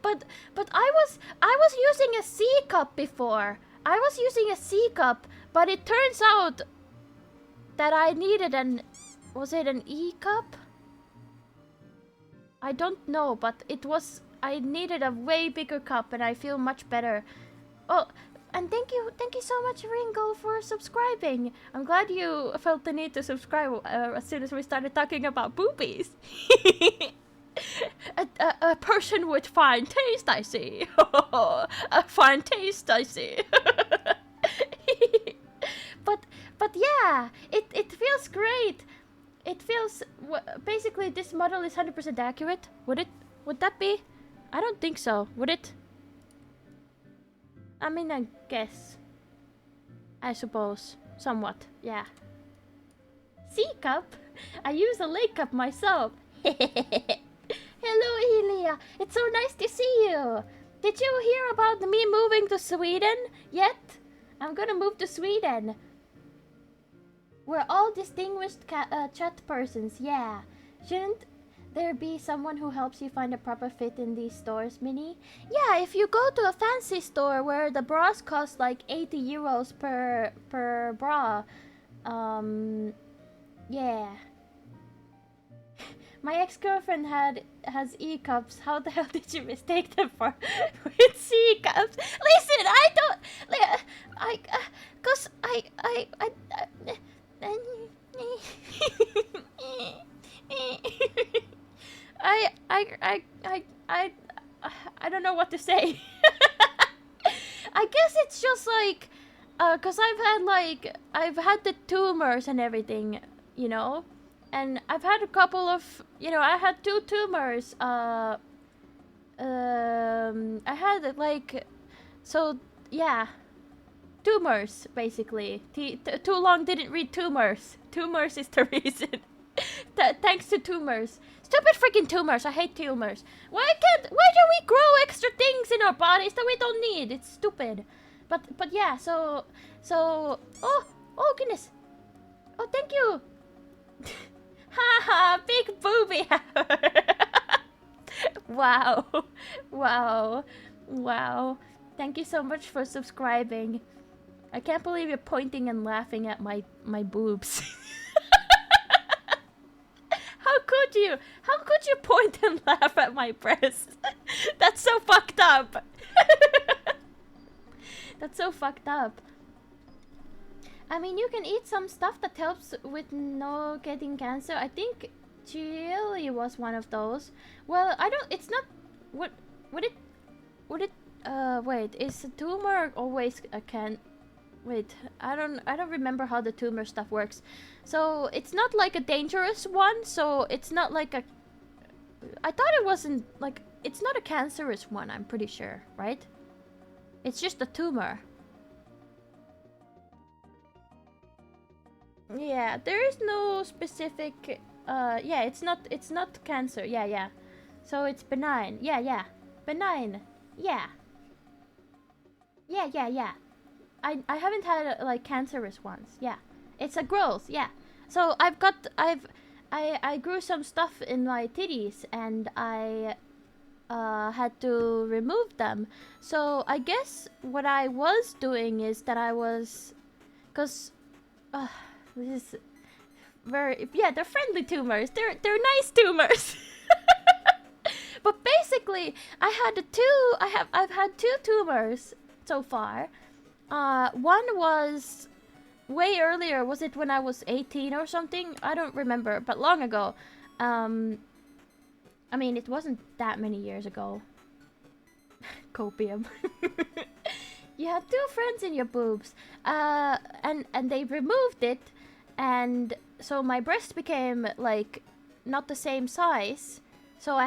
But I was using a C cup before. I was using a C cup, but it turns out that I needed was it an E cup? I don't know, but I needed a way bigger cup, and I feel much better. Oh, and thank you so much, Ringo, for subscribing. I'm glad you felt the need to subscribe as soon as we started talking about boobies. A person with fine taste, I see. A fine taste, I see. But yeah, it feels great. It feels basically this model is 100% accurate. Would that be? I don't think so. Would it? I mean, I guess. I suppose. Somewhat, yeah. C-cup? I use a lake cup myself. Hello, Elia. It's so nice to see you. Did you hear about me moving to Sweden yet? I'm gonna move to Sweden. We're all distinguished chat persons, yeah. Shouldn't there be someone who helps you find a proper fit in these stores, Minnie? Yeah, if you go to a fancy store where the bras cost like 80 euros per bra, yeah. My ex-girlfriend has E-cups. How the hell did you mistake them for with C-cups? Listen, I don't... Cause what to say. I guess it's just like, cause I've had the tumors and everything, you know, and I've had a couple of, you know, I had 2 tumors. I had like, so yeah, tumors basically. Too long didn't read tumors. Tumors is the reason. Thanks to tumors. Stupid freaking tumors. I hate tumors. Why do we grow extra things in our bodies that we don't need? It's stupid. But yeah, so oh goodness. Oh, thank you. Haha, big booby. Wow. Wow. Wow. Thank you so much for subscribing. I can't believe you're pointing and laughing at my boobs. How could you? How could you point and laugh at my breast? That's so fucked up. That's so fucked up. I mean, you can eat some stuff that helps with no getting cancer. I think chili was one of those. Well, I don't. It's not. Would it? Wait. Is a tumor always a can? Wait. I don't remember how the tumor stuff works. So it's not like a dangerous one. So it's not like a. I thought it wasn't like. It's not a cancerous one. I'm pretty sure, right? It's just a tumor. Yeah, there is no specific. Yeah, it's not cancer. Yeah. So it's benign. Yeah. Benign. Yeah. I haven't had like cancerous ones. Yeah. It's a growth. Yeah. So I grew some stuff in my titties and I had to remove them. So I guess what I was doing is that I was, cause this is very, yeah, they're friendly tumors. They're nice tumors. But basically, I've had 2 tumors so far. One was way earlier. Was it when I was 18 or something? I don't remember, but long ago. I mean, it wasn't that many years ago. Copium. You had 2 friends in your boobs. And they removed it. And so my breast became like not the same size. So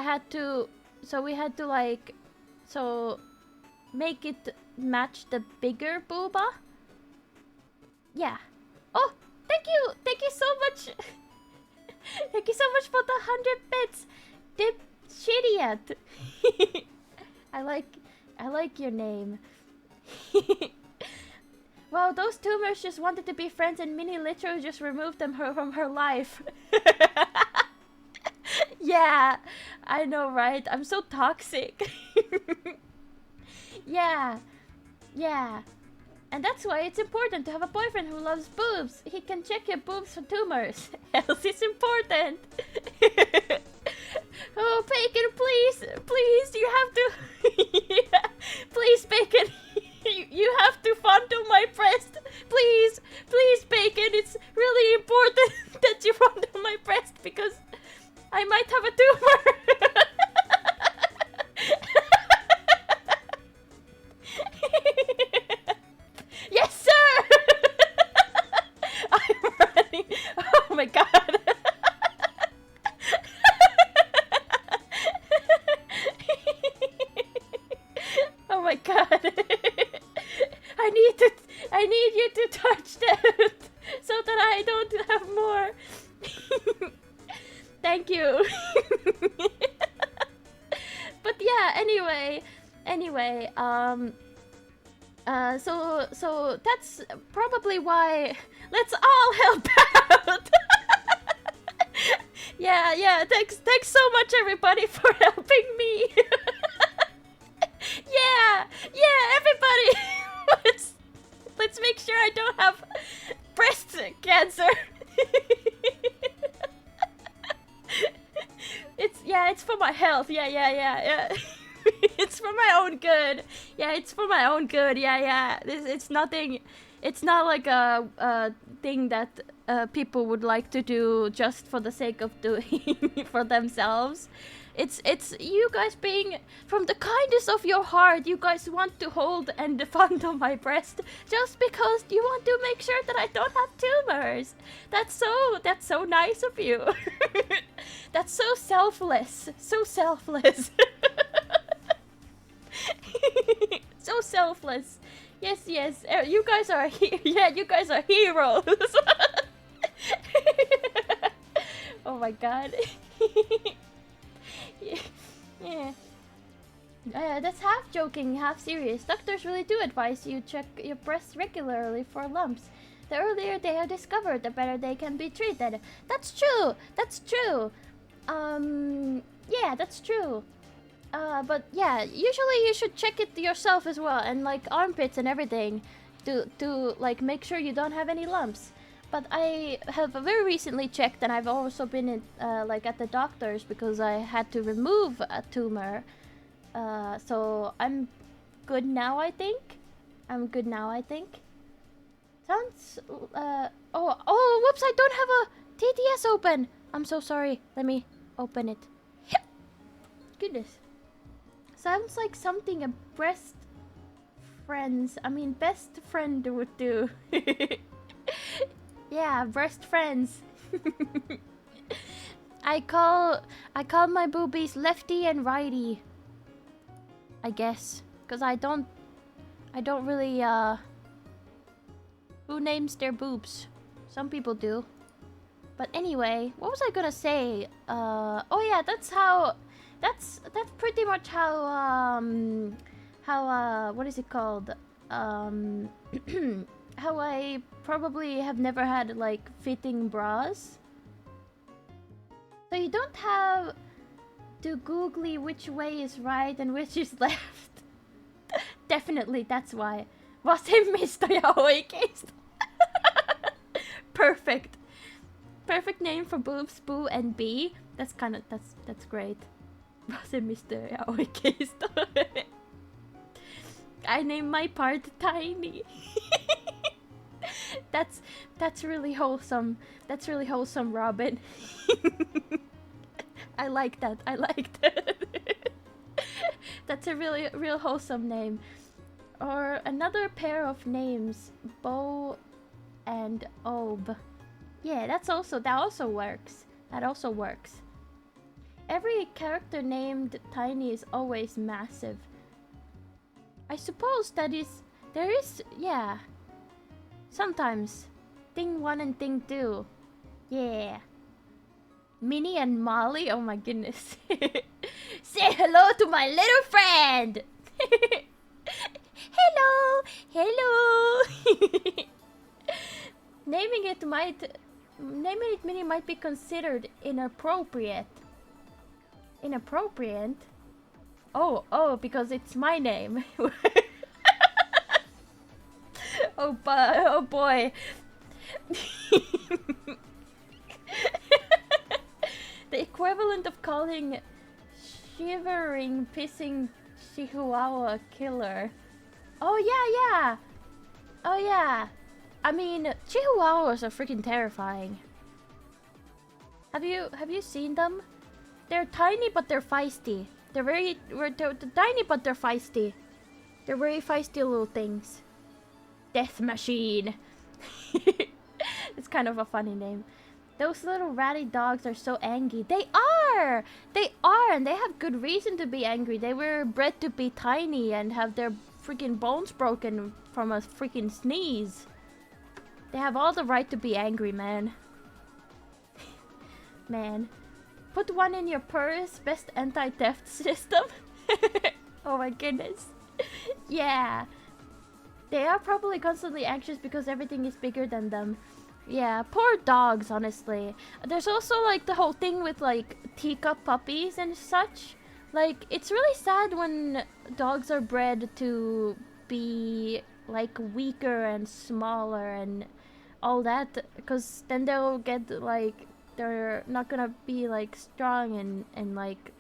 we had to like, so make it match the bigger booba. Yeah. Oh, thank you so much. Thank you so much for the 100 bits. Dip Shittiat. I like your name. Wow, those tumors just wanted to be friends and Minnie literally just removed them from her life. Yeah, I know, right? I'm so toxic. Yeah. And that's why it's important to have a boyfriend who loves boobs. He can check your boobs for tumors. Else it's important. Oh, Bacon, please, you have to... Please, Bacon, you have to fondle my breast. Please, Bacon, it's really important that you fondle my breast because I might have a tumor. Yes, sir! I'm running. Oh my god. Oh my god. I need you to touch that so that I don't have more. Thank you. But yeah, anyway, so that's probably why. Let's all help out. Yeah. Thanks so much, everybody, for helping me. Yeah, everybody. Let's make sure I don't have breast cancer. It's for my health. Yeah. It's for my own good. Yeah, it's for my own good. Yeah. It's nothing. It's not like a thing that people would like to do just for the sake of doing for themselves. It's you guys being from the kindness of your heart. You guys want to hold and fondle my breast just because you want to make sure that I don't have tumors. That's so nice of you. That's so selfless. So selfless. So selfless. Yes, yes. You guys are you guys are heroes. Oh my god. Yeah. That's half joking, half serious. Doctors really do advise you check your breasts regularly for lumps. The earlier they are discovered, the better they can be treated. That's true. That's true. Yeah, that's true. But yeah, usually you should check it yourself as well, and like armpits and everything, to like make sure you don't have any lumps. But I have very recently checked, and I've also been in, like at the doctor's because I had to remove a tumor. So I'm good now, I think. I'm good now, I think. Sounds. Oh, whoops! I don't have a TTS open. I'm so sorry. Let me open it. Goodness. Sounds like something a best friend would do. Yeah, breast friends. I call my boobies lefty and righty. I guess, cause I don't really who names their boobs? Some people do. But anyway, what was I gonna say? Oh yeah, that's pretty much how what is it called? How I probably have never had like fitting bras. So you don't have to googly which way is right and which is left. Definitely, that's why. Vasemmisto ja oikeisto. Perfect. Perfect name for boobs, boo, and bee. That's great. Vasemmisto ja oikeisto. I named my part Tiny. That's really wholesome. That's really wholesome, Robin. I like that. I like that. That's a real wholesome name. Or another pair of names, Bo and Ob. Yeah, that also works. That also works. Every character named Tiny is always massive. I suppose there is, yeah. Sometimes. Thing 1 and Thing 2. Yeah. Minnie and Molly? Oh my goodness. Say hello to my little friend! Hello! Hello! Naming it Minnie might be considered inappropriate. Inappropriate? Oh, because it's my name. Oh boy. The equivalent of calling shivering, pissing Chihuahua a killer. Oh yeah. Oh yeah. I mean, Chihuahuas are freaking terrifying. Have you seen them? They're tiny but they're feisty. They're tiny but they're feisty. They're very feisty little things. Death Machine. It's kind of a funny name. Those little ratty dogs are so angry. They are! They are, and they have good reason to be angry. They were bred to be tiny and have their freaking bones broken from a freaking sneeze. They have all the right to be angry, man. Man. Put one in your purse. Best anti-theft system. Oh my goodness. Yeah. They are probably constantly anxious because everything is bigger than them. Yeah, poor dogs, honestly. There's also like the whole thing with like teacup puppies and such. Like, it's really sad when dogs are bred to be like weaker and smaller and all that, because then they'll get like, they're not gonna be like strong and like,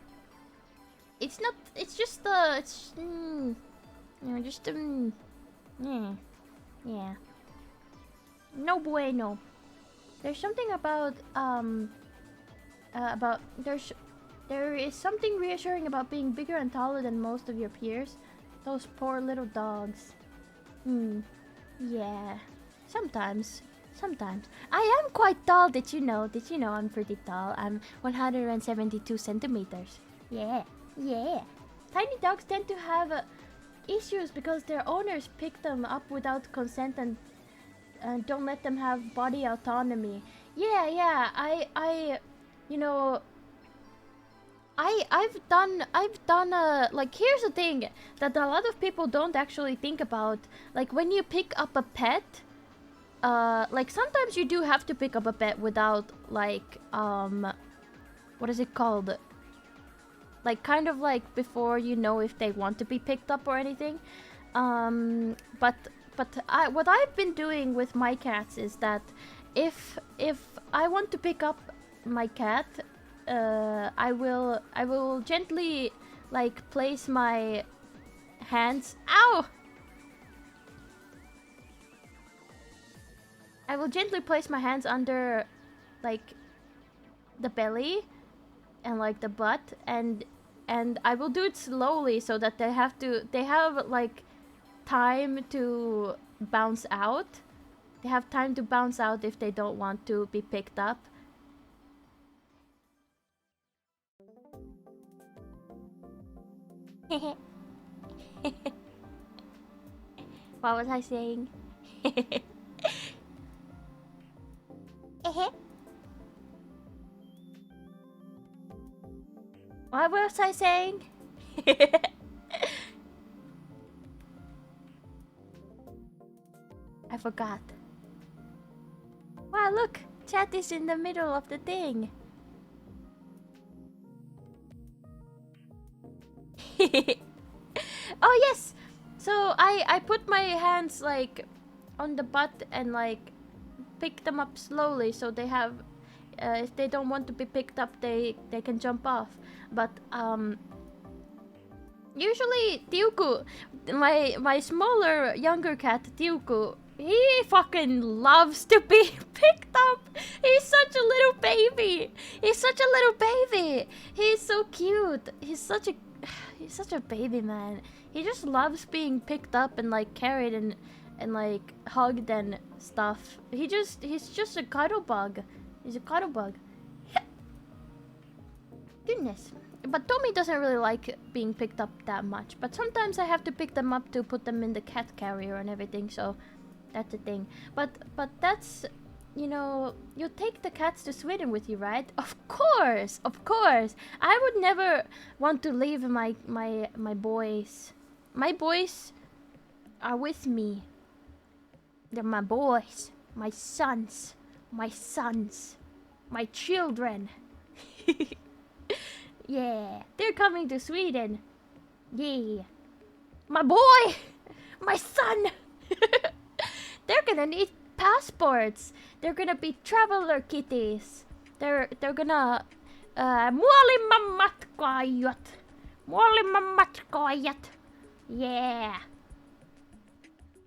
it's not, it's just you know, just yeah. No bueno. There's something about there is something reassuring about being bigger and taller than most of your peers. Those poor little dogs. Yeah. Sometimes. Sometimes. I am quite tall, did you know? Did you know I'm pretty tall? I'm 172 centimeters. Yeah. Yeah. Tiny dogs tend to have issues because their owners pick them up without consent and don't let them have body autonomy. Yeah. You know, I've done like, here's the thing that a lot of people don't actually think about. Like, when you pick up a pet, like, sometimes you do have to pick up a pet without, like, what is it called? Like, kind of like before you know if they want to be picked up or anything. But what I've been doing with my cats is that if I want to pick up my cat, I will gently, like, place my hands. Ow! I will gently place my hands under, like, the belly and, like, the butt, and I will do it slowly so that they have like time to bounce out. They have time to bounce out if they don't want to be picked up. What was I saying? What was I saying? I forgot. Wow, look! Chat is in the middle of the thing. Oh yes! So I put my hands, like, on the butt and, like, pick them up slowly so they have, if they don't want to be picked up, they can jump off. But usually Tiuku, my smaller younger cat Tiuku, he fucking loves to be picked up. He's such a little baby. He's such a little baby. He's so cute. He's such a baby, man. He just loves being picked up and, like, carried and like, hugged and stuff. He's just a cuddle bug. He's a cuddle bug. Goodness. But Tommy doesn't really like being picked up that much. But sometimes I have to pick them up to put them in the cat carrier and everything, so that's a thing. But that's, you know, you take the cats to Sweden with you, right? Of course, of course. I would never want to leave my boys. My boys are with me. They're my boys, my sons, my children. Yeah, they're coming to Sweden. Yeah. My boy! My son! They're gonna need passports. They're gonna be traveler kitties. They're gonna Muolimamatkoajat. Yeah.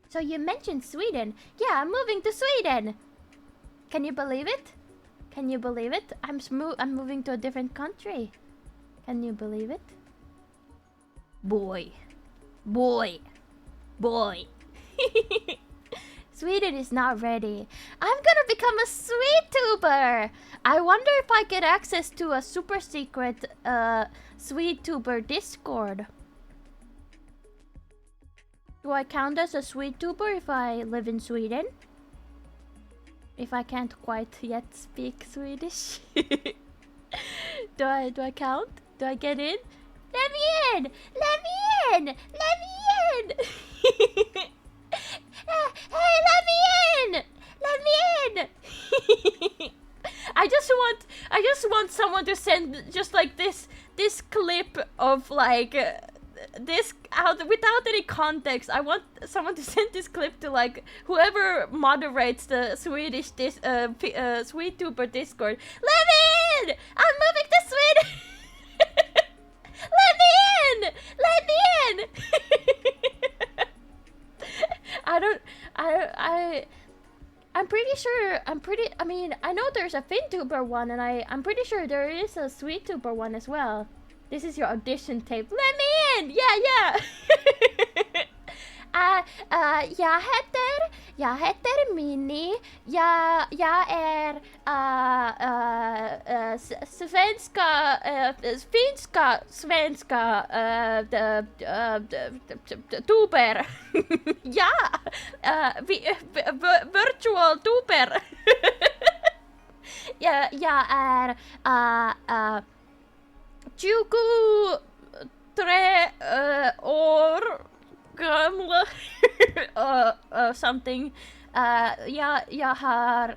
So you mentioned Sweden. Yeah, I'm moving to Sweden. Can you believe it? Can you believe it? I'm moving to a different country. Can you believe it? Boy. Sweden is not ready. I'm gonna become a SweetTuber. I wonder if I get access to a super secret SweetTuber Discord. Do I count as a SweetTuber if I live in Sweden? If I can't quite yet speak Swedish. Do I count? Do I get in? Let me in! Let me in! Let me in! Hey, let me in! Let me in! I just want someone to send just like this clip of, like, this out without any context. I want someone to send this clip to, like, whoever moderates the Swedish SweetTuber Discord. Let me in! I'm moving to Sweden! Let me in! Let me in! I'm pretty sure. I mean, I know there's a FinTuber one, and I'm pretty sure there is a SweetTuber one as well. This is your audition tape. Let me in. Yeah. Jag heter Minnie. Jag är svenska, finska tuber. Ja, virtual tuber. Jag är 23 år gamla. Something. Jag har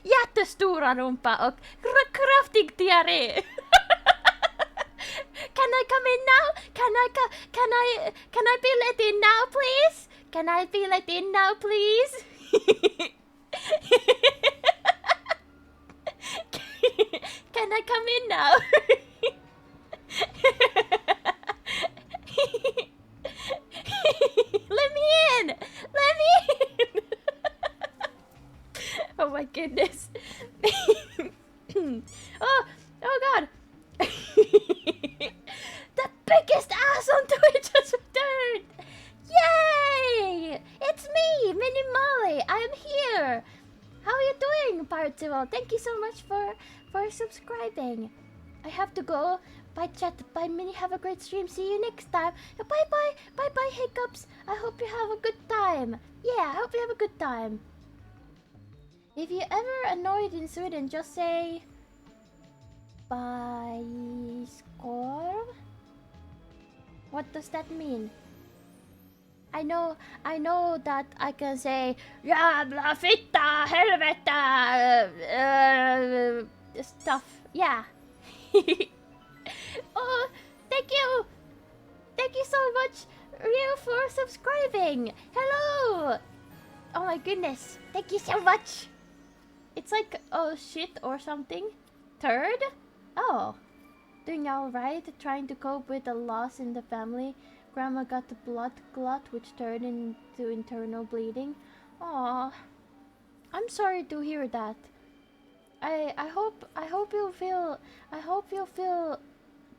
jättestora rumpa och kraftig diarré. Can I come in now? Can I be let in now, please? Can I be let in now, please? Can I come in now? Let me in! Let me in! Oh my goodness. oh god. The biggest ass on Twitch has returned! Yay! It's me, Minnie Molly. I'm here. How are you doing, Parzival? Thank you so much for subscribing. I have to go. Bye chat, bye Minnie, have a great stream. See you next time. Bye hiccups. I hope you have a good time. Yeah, I hope you have a good time. If you ever annoyed in Sweden, just say bajskorv. What does that mean? I know that I can say jävla fitta, helvete, stuff. Yeah. Oh, thank you so much, Ryu, for subscribing. Hello. Oh my goodness, thank you so much. It's like, oh shit or something. Third? Oh, doing alright, trying to cope with the loss in the family. Grandma got a blood clot which turned into internal bleeding. Aw, I'm sorry to hear that. I hope you'll feel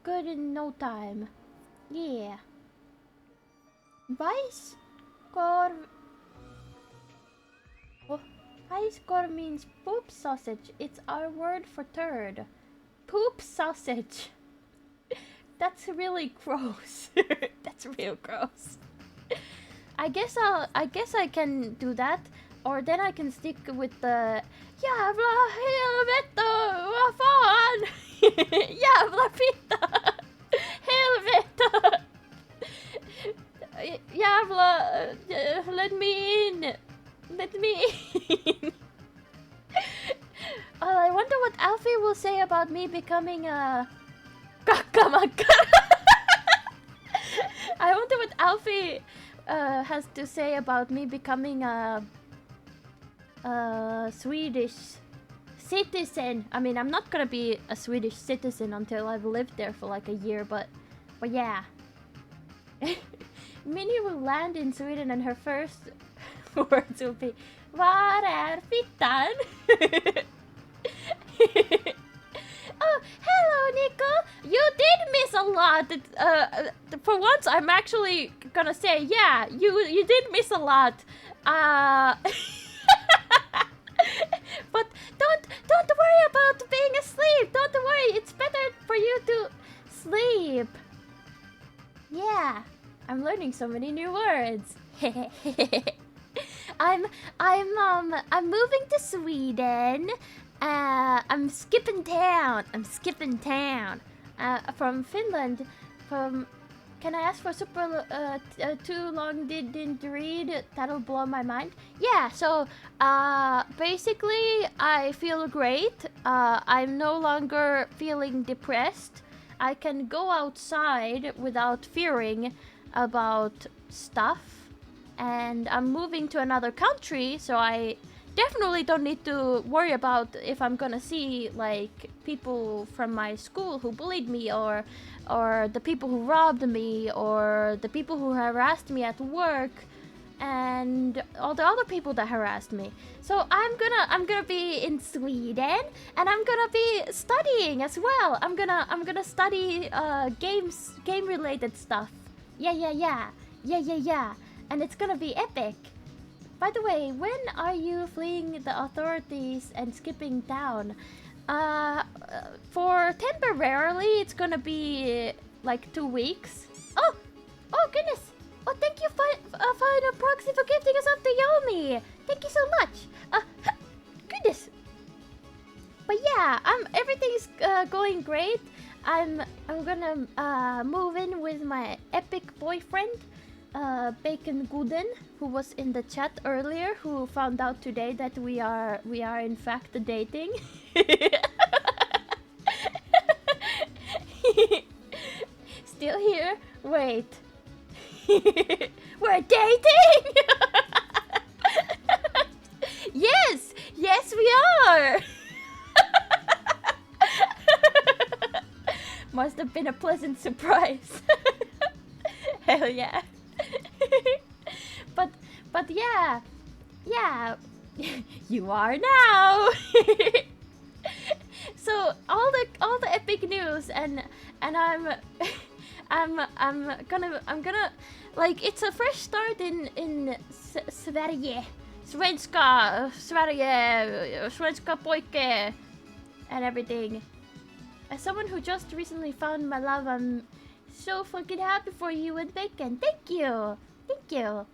good in no time. Yeah. Bajskorv. Oh, bajskorv means poop sausage. It's our word for turd. Poop sausage. That's really gross. That's real gross. I guess I can do that, or then I can stick with the jävla helvete, vad fan. Jävla fitta. Helvete. Jävla, let me in. Let me in. I wonder what Alfie will say about me becoming a kakamaka. I wonder what Alfie has to say about me becoming a Swedish citizen. I mean, I'm not gonna be a Swedish citizen until I've lived there for like a year, but yeah. Minnie will land in Sweden and her first words will be var är fittan? Oh, hello, Nico. You did miss a lot. For once, I'm actually gonna say, yeah, you did miss a lot. But don't worry about being asleep. Don't worry. It's better for you to sleep. Yeah, I'm learning so many new words. I'm moving to Sweden. I'm skipping town. From Finland. Can I ask for super too long didn't read? That'll blow my mind. Yeah. So basically, I feel great. I'm no longer feeling depressed. I can go outside without fearing about stuff. And I'm moving to another country, so I definitely don't need to worry about if I'm gonna see like people from my school who bullied me, or the people who robbed me, or the people who harassed me at work. and all the other people that harassed me. So I'm gonna be in Sweden, and I'm gonna be studying as well. I'm gonna study game related stuff. Yeah. And it's gonna be epic. By the way, when are you fleeing the authorities and skipping town? For temporarily, it's gonna be like 2 weeks. Oh goodness! Oh, thank you, Final Proxy, for gifting us up to Yomi. Thank you so much. Goodness. But yeah, everything's going great. I'm gonna move in with my epic boyfriend, Bacon Gooden, who was in the chat earlier, who found out today that we are in fact dating. Still here? Wait. We're dating? Yes we are. Must have been a pleasant surprise. Hell yeah. but yeah, you are now. So all the epic news, and I'm gonna like, it's a fresh start in Sverige, svenska pojke, and everything. As someone who just recently found my love, I'm so fucking happy for you and Bacon. Thank you.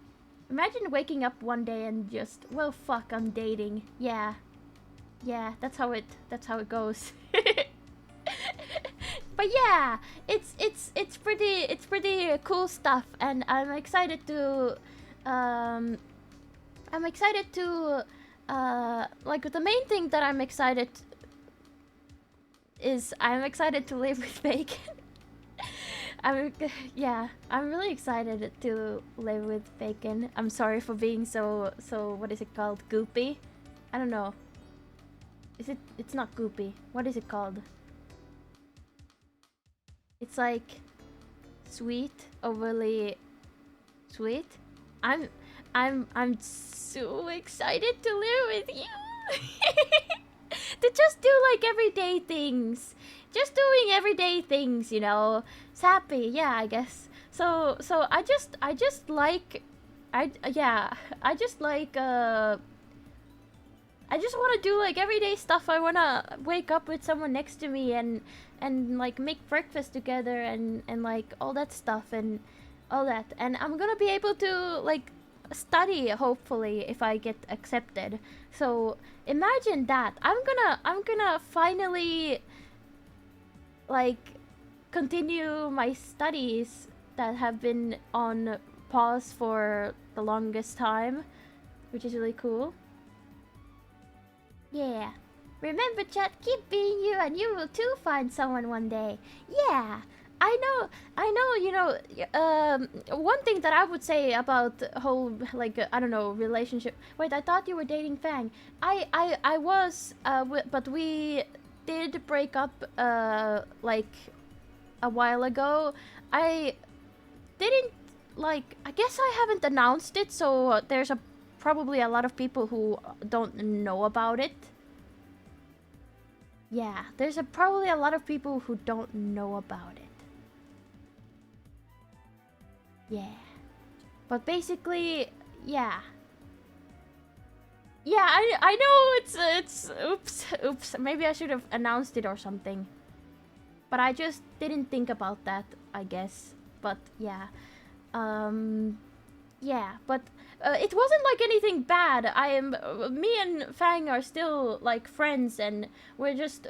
Imagine waking up one day and just, well, fuck, I'm dating. Yeah, that's how it goes. But yeah, it's pretty cool stuff, and I'm excited to like, the main thing that I'm excited to live with Bacon. I'm really excited to live with Bacon. I'm sorry for being so what is it called? Goopy? I don't know. It's not goopy. What is it called? It's like sweet, overly sweet. I'm so excited to live with you. To just do like everyday things. Just doing everyday things, you know. It's happy, yeah, I guess. So I just like I just want to do like everyday stuff. I want to wake up with someone next to me and like make breakfast together and like all that stuff and all that. And I'm going to be able to like study, hopefully, if I get accepted. So imagine that. I'm gonna finally like continue my studies that have been on pause for the longest time, which is really cool. Yeah. Remember, chat, keep being you and you will too find someone one day. Yeah. I know, you know, one thing that I would say about the whole, like, I don't know, relationship. Wait, I thought you were dating Fang. I was, but we did break up, like, a while ago. I didn't, like, I guess I haven't announced it, so there's probably a lot of people who don't know about it. Yeah, there's probably a lot of people who don't know about it. Yeah. But basically, yeah. Yeah, I know it's oops. Maybe I should have announced it or something. But I just didn't think about that, I guess. But yeah. Yeah, but it wasn't like anything bad. Me and Fang are still like friends, and we just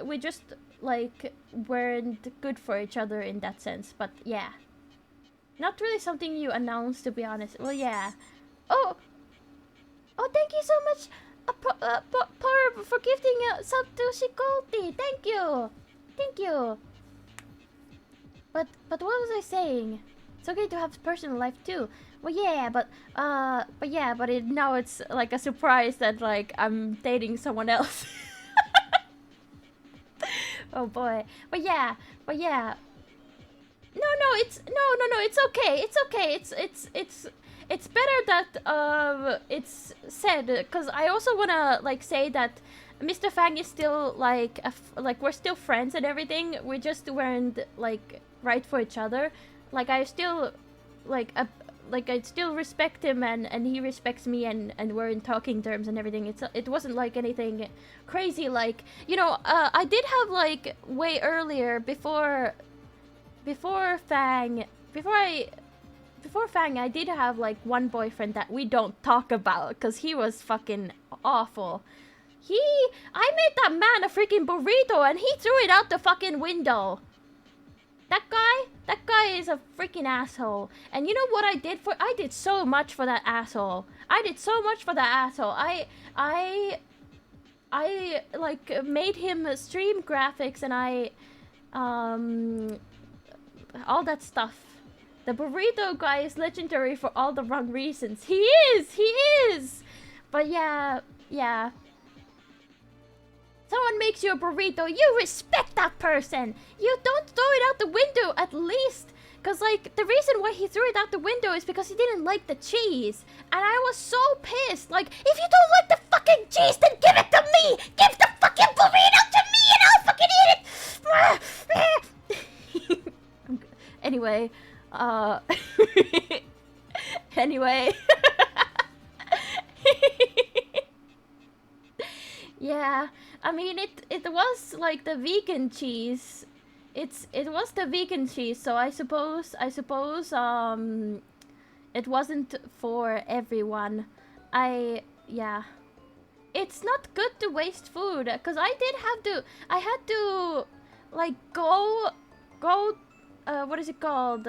like weren't good for each other in that sense. But yeah. Not really something you announce, to be honest. Well, yeah. Oh, thank you so much, for gifting a sub to Shikolti. Thank you. But what was I saying? It's okay to have personal life too. Well, yeah, but now it's like a surprise that like I'm dating someone else. Oh boy. But yeah. No, it's okay. it's better that it's said, because I also wanna like say that Mr. Fang is still like like we're still friends and everything. We just weren't like right for each other. Like I still like I still respect him, and he respects me, and we're in talking terms and everything. It wasn't like anything crazy, like, you know, I did have like way earlier before Fang, before Fang, I did have like one boyfriend that we don't talk about because he was fucking awful. I made that man a freaking burrito and he threw it out the fucking window. That guy is a freaking asshole. And you know what I did for? I did so much for that asshole. I like made him stream graphics, and all that stuff. The burrito guy is legendary for all the wrong reasons. He is. But yeah. Someone makes you a burrito, you respect that person. You don't throw it out the window, at least. Because, like, the reason why he threw it out the window is because he didn't like the cheese. And I was so pissed. Like, if you don't like the fucking cheese, then give it to me. Give the fucking burrito to me and I'll fucking eat it. Anyway, anyway. Yeah, I mean, it was like the vegan cheese. It was the vegan cheese, so I suppose it wasn't for everyone. Yeah. It's not good to waste food, cuz I had to like go what is it called?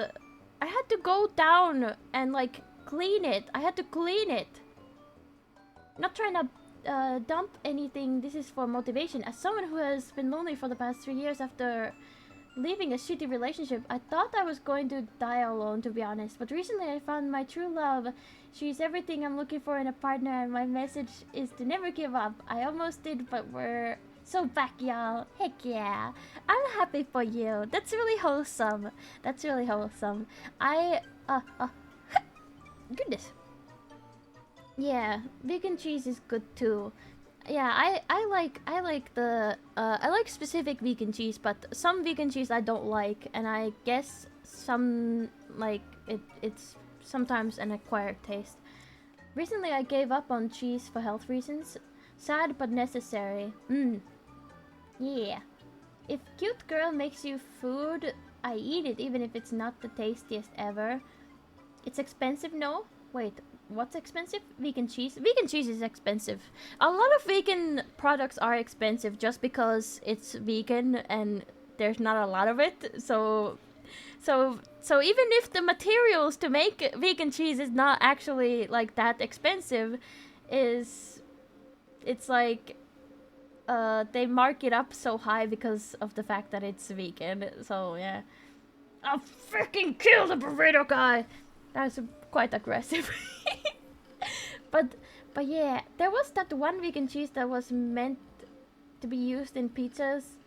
I had to go down and like clean it. I had to clean it. Not trying to dump anything. This is for motivation. As someone who has been lonely for the past 3 years after leaving a shitty relationship, I thought I was going to die alone, to be honest. But recently I found my true love. She's everything I'm looking for in a partner, and my message is to never give up. I almost did, but we're so back, y'all. Heck yeah. I'm happy for you. That's really wholesome. Goodness. Yeah, vegan cheese is good too. Yeah, I like I like specific vegan cheese, but some vegan cheese I don't like, and I guess some like it's sometimes an acquired taste. Recently I gave up on cheese for health reasons. Sad but necessary. Yeah. If cute girl makes you food, I eat it even if it's not the tastiest ever. It's expensive, no? Wait, what's expensive? Vegan cheese? Vegan cheese is expensive. A lot of vegan products are expensive just because it's vegan and there's not a lot of it. So even if the materials to make vegan cheese is not actually like that expensive, it's like they mark it up so high because of the fact that it's vegan. So yeah. I'll freaking kill the burrito guy. That's quite aggressive. but yeah, there was that one vegan cheese that was meant to be used in pizzas,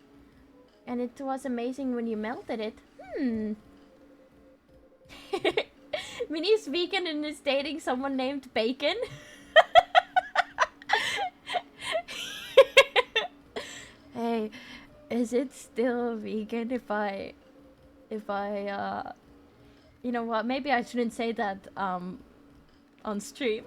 and it was amazing when you melted it. Minnie's vegan and is dating someone named Bacon. Hey, is it still vegan if I you know what, maybe I shouldn't say that on stream.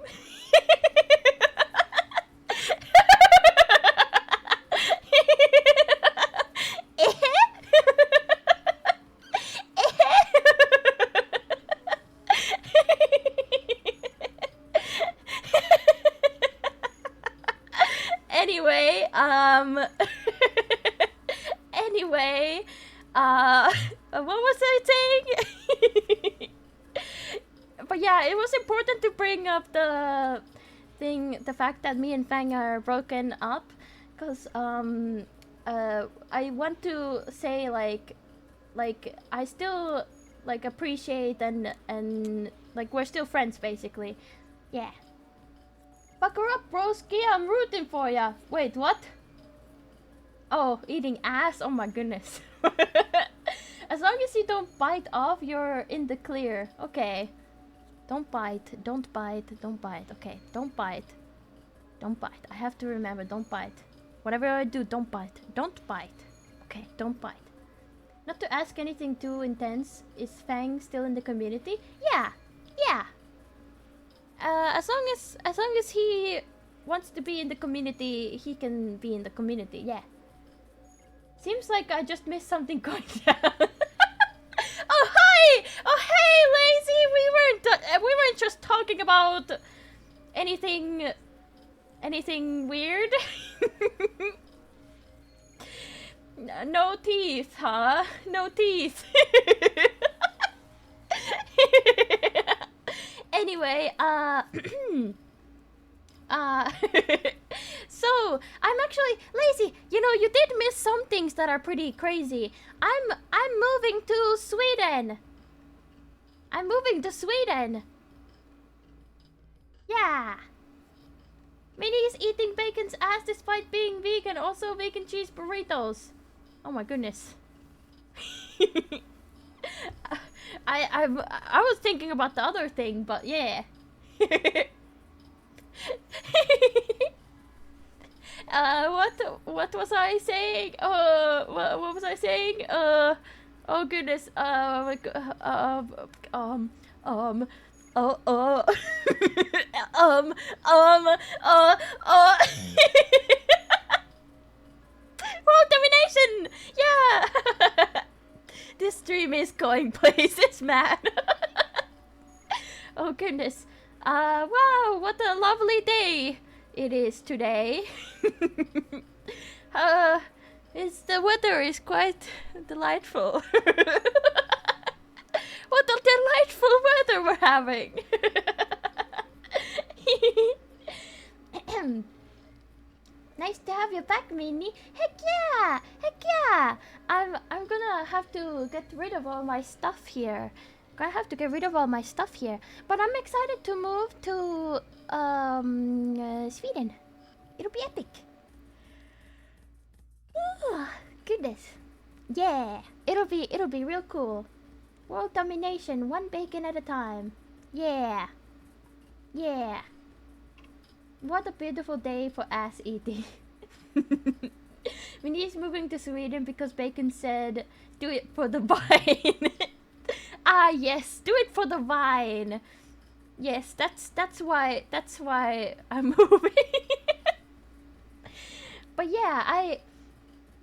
Anyway, what was I saying? But yeah, it was important to bring up the fact that me and Fang are broken up, because I want to say like I still like appreciate and like we're still friends basically. Yeah. Bucker up, broski, I'm rooting for ya. Wait, what? Oh, eating ass? Oh my goodness. As long as you don't bite off, you're in the clear. Okay. Don't bite. Don't bite. Don't bite. Okay, don't bite. Don't bite. I have to remember, don't bite. Whatever I do, don't bite. Don't bite. Okay, don't bite. Not to ask anything too intense. Is Fang still in the community? Yeah. Yeah. As long as he wants to be in the community, he can be in the community. Yeah. Seems like I just missed something going down. Oh hi! Oh hey, Lazy! We weren't just talking about anything weird. No teeth, huh? No teeth. Anyway, so I'm actually Lazy. You know, you did miss some things that are pretty crazy. I'm moving to Sweden. I'm moving to Sweden. Yeah. Minnie's eating bacon's ass despite being vegan. Also vegan cheese burritos. Oh my goodness. I was thinking about the other thing, but yeah. What was I saying? What was I saying? Oh goodness. Um, oh, um, uh, uh. World domination! Yeah! This stream is going places, man. Oh goodness. Wow, what a lovely day it is today. The weather is quite delightful. What a delightful weather we're having. Nice to have you back, Minnie. Heck yeah! Heck yeah! I'm gonna have to get rid of all my stuff here. Gonna have to get rid of all my stuff here. But I'm excited to move to Sweden. It'll be epic. Ooh, goodness. Yeah, it'll be real cool. World domination, one bacon at a time. Yeah. Yeah. What a beautiful day for ass eating. Minnie is moving to Sweden because Bacon said, do it for the vine. Ah, yes, do it for the vine. Yes, that's why I'm moving. But yeah,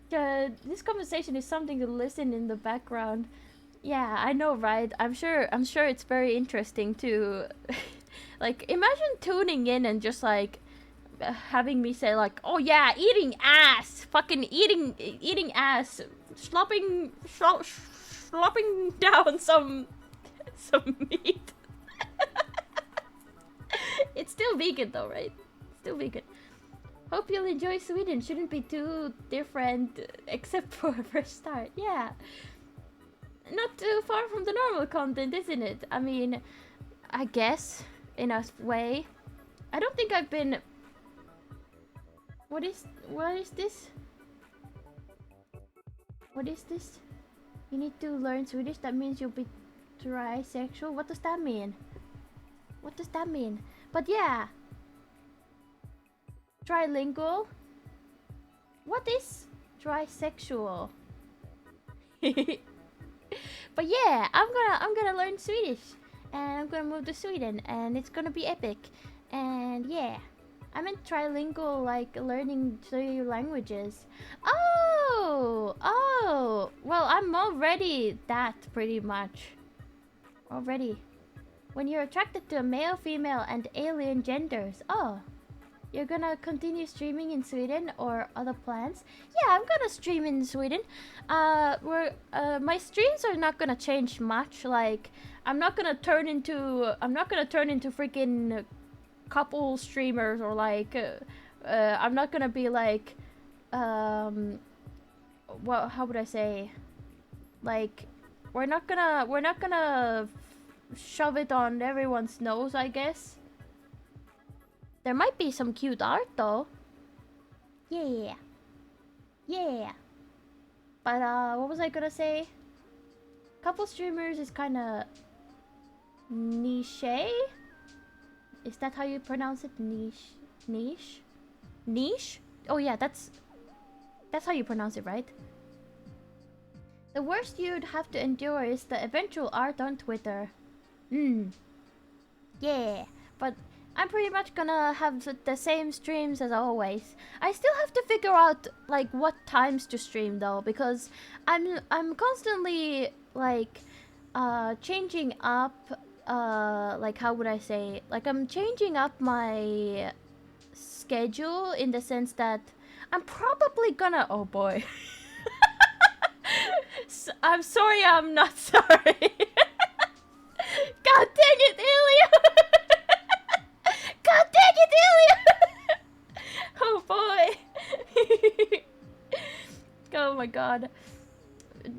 this conversation is something to listen in the background. Yeah, I know, right? I'm sure it's very interesting to like imagine tuning in and just like having me say like, "Oh yeah, eating ass, fucking eating ass, slopping down some meat." It's still vegan though, right? Still vegan. Hope you'll enjoy Sweden. Shouldn't be too different except for a fresh start. Yeah. Not too far from the normal content, isn't it? I mean, I guess, in a way. I don't think I've been... What is this? What is this? You need to learn Swedish? That means you'll be trisexual? What does that mean? What does that mean? But yeah. Trilingual? What is trisexual? But yeah, I'm gonna learn Swedish, and I'm gonna move to Sweden, and it's gonna be epic. And yeah, I meant trilingual, like learning 3 languages. Oh, well, I'm already that pretty much. Already. When you're attracted to a male, female, and alien genders. Oh. You're gonna continue streaming in Sweden or other plans? Yeah, I'm gonna stream in Sweden. My streams are not gonna change much. Like, I'm not gonna turn into freaking couple streamers, or like, I'm not gonna be like, how would I say? Like, we're not gonna shove it on everyone's nose, I guess. There might be some cute art though. Yeah. Yeah. But what was I gonna say? Couple streamers is kinda Niche? Is that how you pronounce it? Niche? Niche? Niche? Oh yeah, that's how you pronounce it, right? The worst you'd have to endure is the eventual art on Twitter. Yeah, but I'm pretty much gonna have the same streams as always. I still have to figure out like what times to stream though, because I'm constantly like changing up like how would I say, like I'm changing up my schedule in the sense that I'm probably gonna, oh boy. I'm sorry, I'm not sorry. God dang it, Ilya! God dang it, Ilya! Oh boy. Oh my god.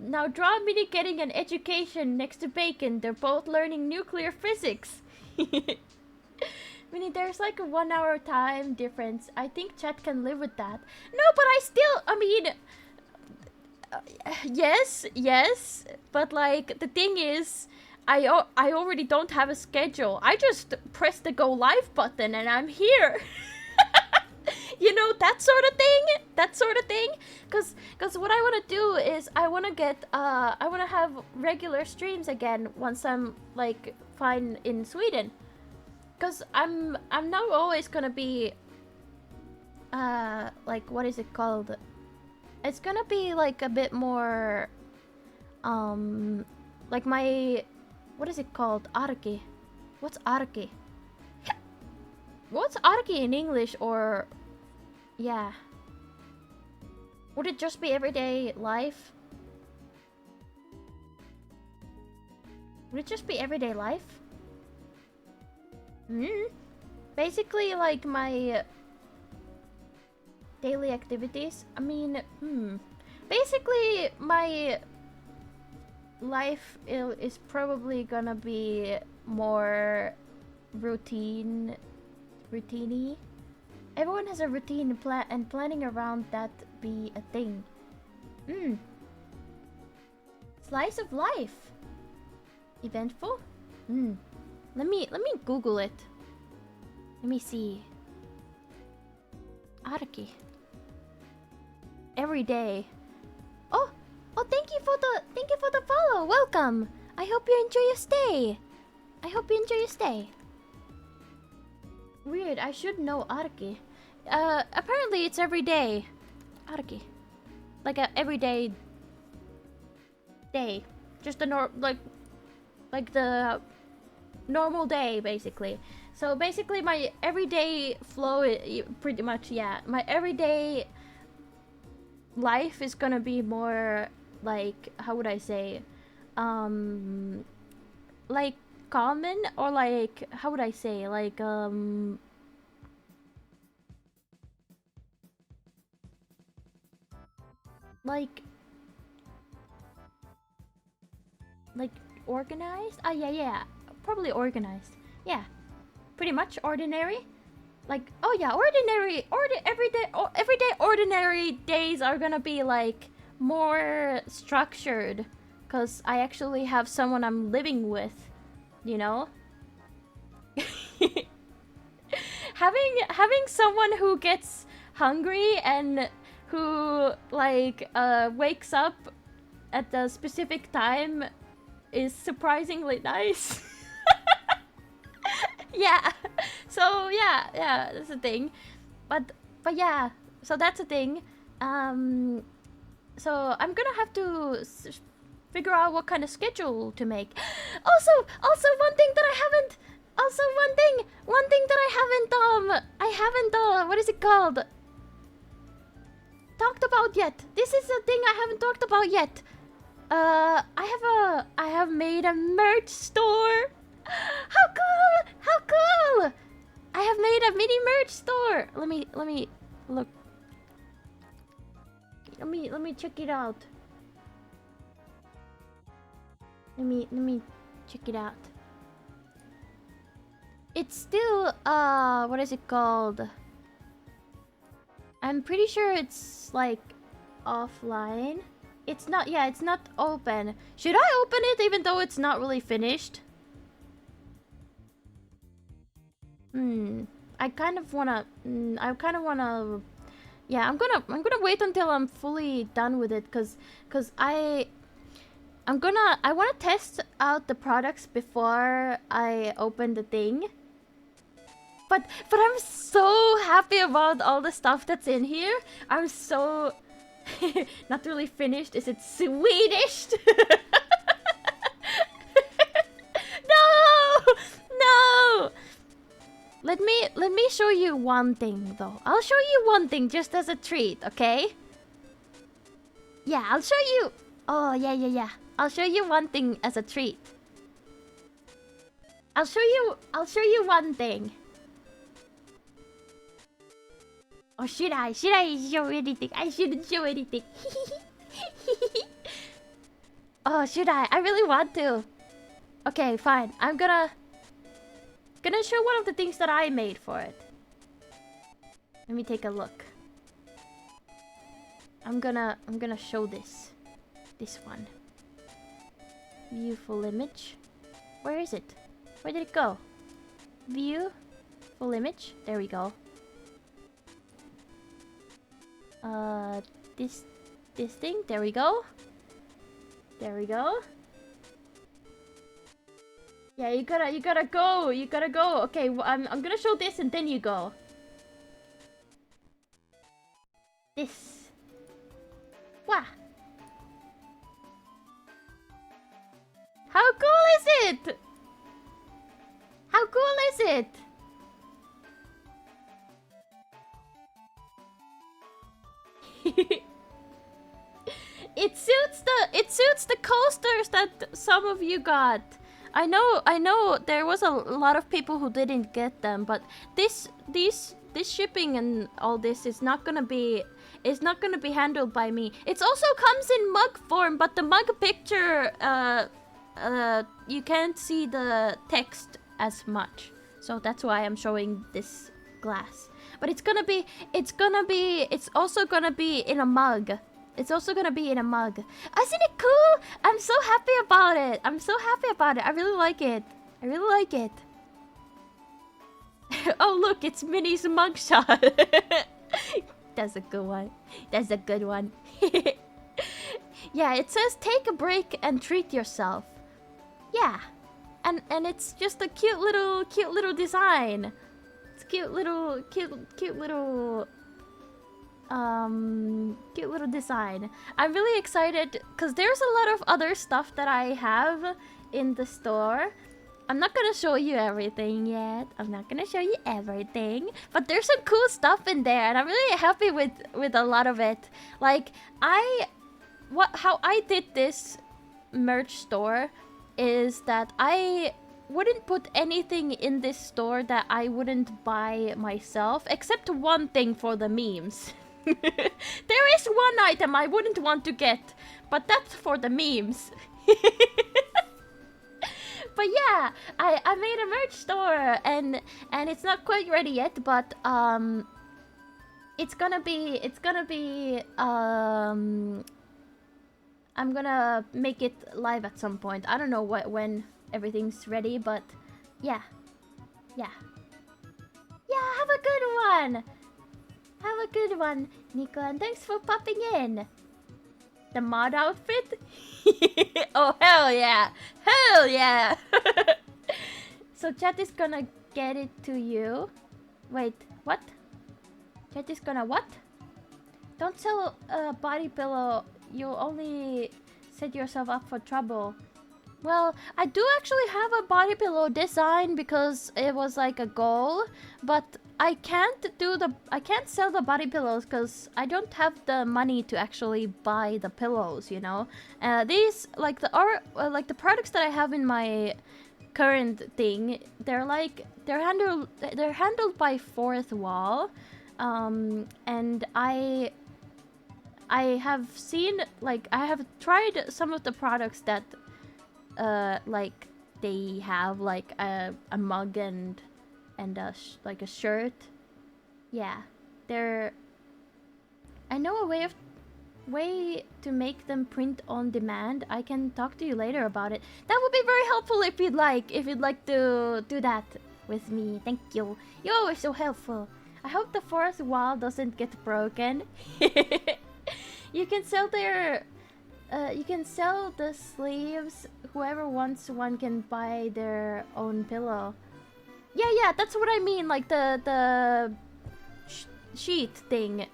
Now draw me getting an education next to Bacon. They're both learning nuclear physics. Meaning there's like a 1 hour time difference. I think chat can live with that. No, but I mean... yes, but like the thing is, I already don't have a schedule. I just press the go live button and I'm here. You know, that sort of thing. Cause what I want to do is I want to get I want to have regular streams again once I'm like fine in Sweden. Cause I'm not always gonna be like, what is it called? It's gonna be like a bit more like my, what is it called? Arki. What's Arki? What's Arki in English? Or yeah, would it just be everyday life? Would it just be everyday life? Basically like my daily activities. I mean, basically my life is probably gonna be more routine-y. Everyone has a routine and planning around that be a thing. Slice of life. Eventful? Let me Google it. Let me see. Araki. Every day. Oh, thank you for the follow. Welcome. I hope you enjoy your stay. Weird. I should know Araki. Apparently it's every day. Araki. Like a everyday day. Just a like the normal day basically. So basically my everyday flow, pretty much, yeah, my everyday life is gonna be more like, how would I say, like common, or like, how would I say, like organized? Yeah, probably organized. Yeah. Pretty much ordinary. Like, oh yeah, everyday ordinary days are gonna be like more structured, cause I actually have someone I'm living with, you know. having someone who gets hungry and who like wakes up at a specific time is surprisingly nice. Yeah, so yeah, that's a thing, but yeah, so that's a thing. So I'm gonna have to figure out what kind of schedule to make. Also, one thing that I haven't, I haven't, what is it called? Talked about yet. This is a thing I haven't talked about yet. I have made a merch store. How cool! I have made a mini merch store. Let me look. Let me check it out. Let me check it out. It's still what is it called? I'm pretty sure it's like offline. It's not, yeah, it's not open. Should I open it even though it's not really finished? I kind of wanna. I kind of wanna. Yeah, I'm gonna wait until I'm fully done with it, cause I wanna test out the products before I open the thing. But I'm so happy about all the stuff that's in here. I'm so not really finished. Is it Swedish? No! No! Let me show you one thing though. I'll show you one thing just as a treat, okay? Yeah, I'll show you. Oh, yeah. I'll show you one thing as a treat. I'll show you one thing. Or should I? Should I show anything? I shouldn't show anything. Oh, should I? I really want to. Okay, fine. I'm gonna show one of the things that I made for it. Let me take a look. I'm gonna show this one. View full image. Where is it? Where did it go? View full image. There we go. This thing. There we go. There we go. Yeah, you gotta go. You gotta go. Okay, well, I'm gonna show this and then you go. This. Wow. How cool is it? How cool is it? It suits the coasters that some of you got. I know there was a lot of people who didn't get them, but this shipping and all this is not gonna be handled by me. It also comes in mug form, but the mug picture you can't see the text as much. So that's why I'm showing this glass. But it's also gonna be in a mug. It's also gonna be in a mug. Isn't it cool? I'm so happy about it. I really like it. Oh look, it's Minnie's mugshot. That's a good one. Yeah, it says take a break and treat yourself. Yeah. And it's just a cute little design. It's cute little design. I'm really excited because there's a lot of other stuff that I have in the store. I'm not gonna show you everything yet. But there's some cool stuff in there, and I'm really happy with a lot of it. Like how I did this merch store is that I wouldn't put anything in this store that I wouldn't buy myself, except one thing for the memes. There is one item I wouldn't want to get, but that's for the memes. But yeah, I made a merch store, and it's not quite ready yet, but it's gonna be I'm gonna make it live at some point. I don't know when everything's ready, but yeah. Have a good one, Nico, and thanks for popping in. The mod outfit? Oh, hell yeah! So chat is gonna get it to you. Wait, what? Chat is gonna what? Don't sell a body pillow. You'll only set yourself up for trouble. Well, I do actually have a body pillow design because it was like a goal, but I can't sell the body pillows because I don't have the money to actually buy the pillows, you know. These like the products that I have in my current thing, they're handled by Fourth Wall, and I have seen, like, I have tried some of the products that like they have like a mug and like a shirt. Yeah, I know a way to make them print on demand. I can talk to you later about it. That would be very helpful if you'd like to do that with me. Thank you. You're always so helpful. I hope the fourth wall doesn't get broken. You can sell their... you can sell the sleeves. Whoever wants one can buy their own pillow. Yeah, that's what I mean. Like the sheet thing.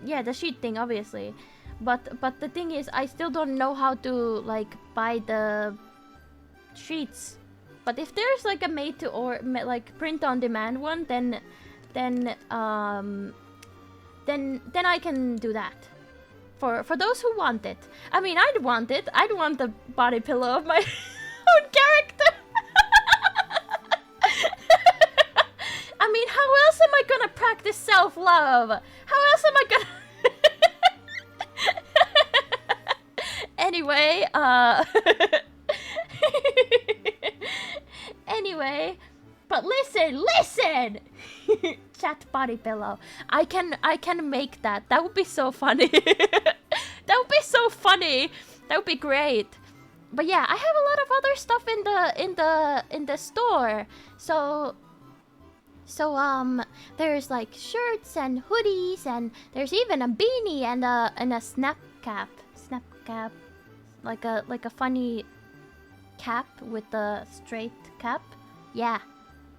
Yeah, the sheet thing, obviously. But the thing is, I still don't know how to like buy the sheets. But if there's like a made to or like print on demand one, then I can do that. For those who want it. I mean, I'd want it. I'd want the body pillow of my own character. I mean, how else am I gonna practice self-love? How else am I gonna... Anyway, anyway, but listen! Chat body pillow. I can make that. That would be so funny. That would be so funny. That would be great. But yeah, I have a lot of other stuff in the store. So there's like shirts and hoodies, and there's even a beanie and a snap cap, like a funny cap with a straight cap. Yeah,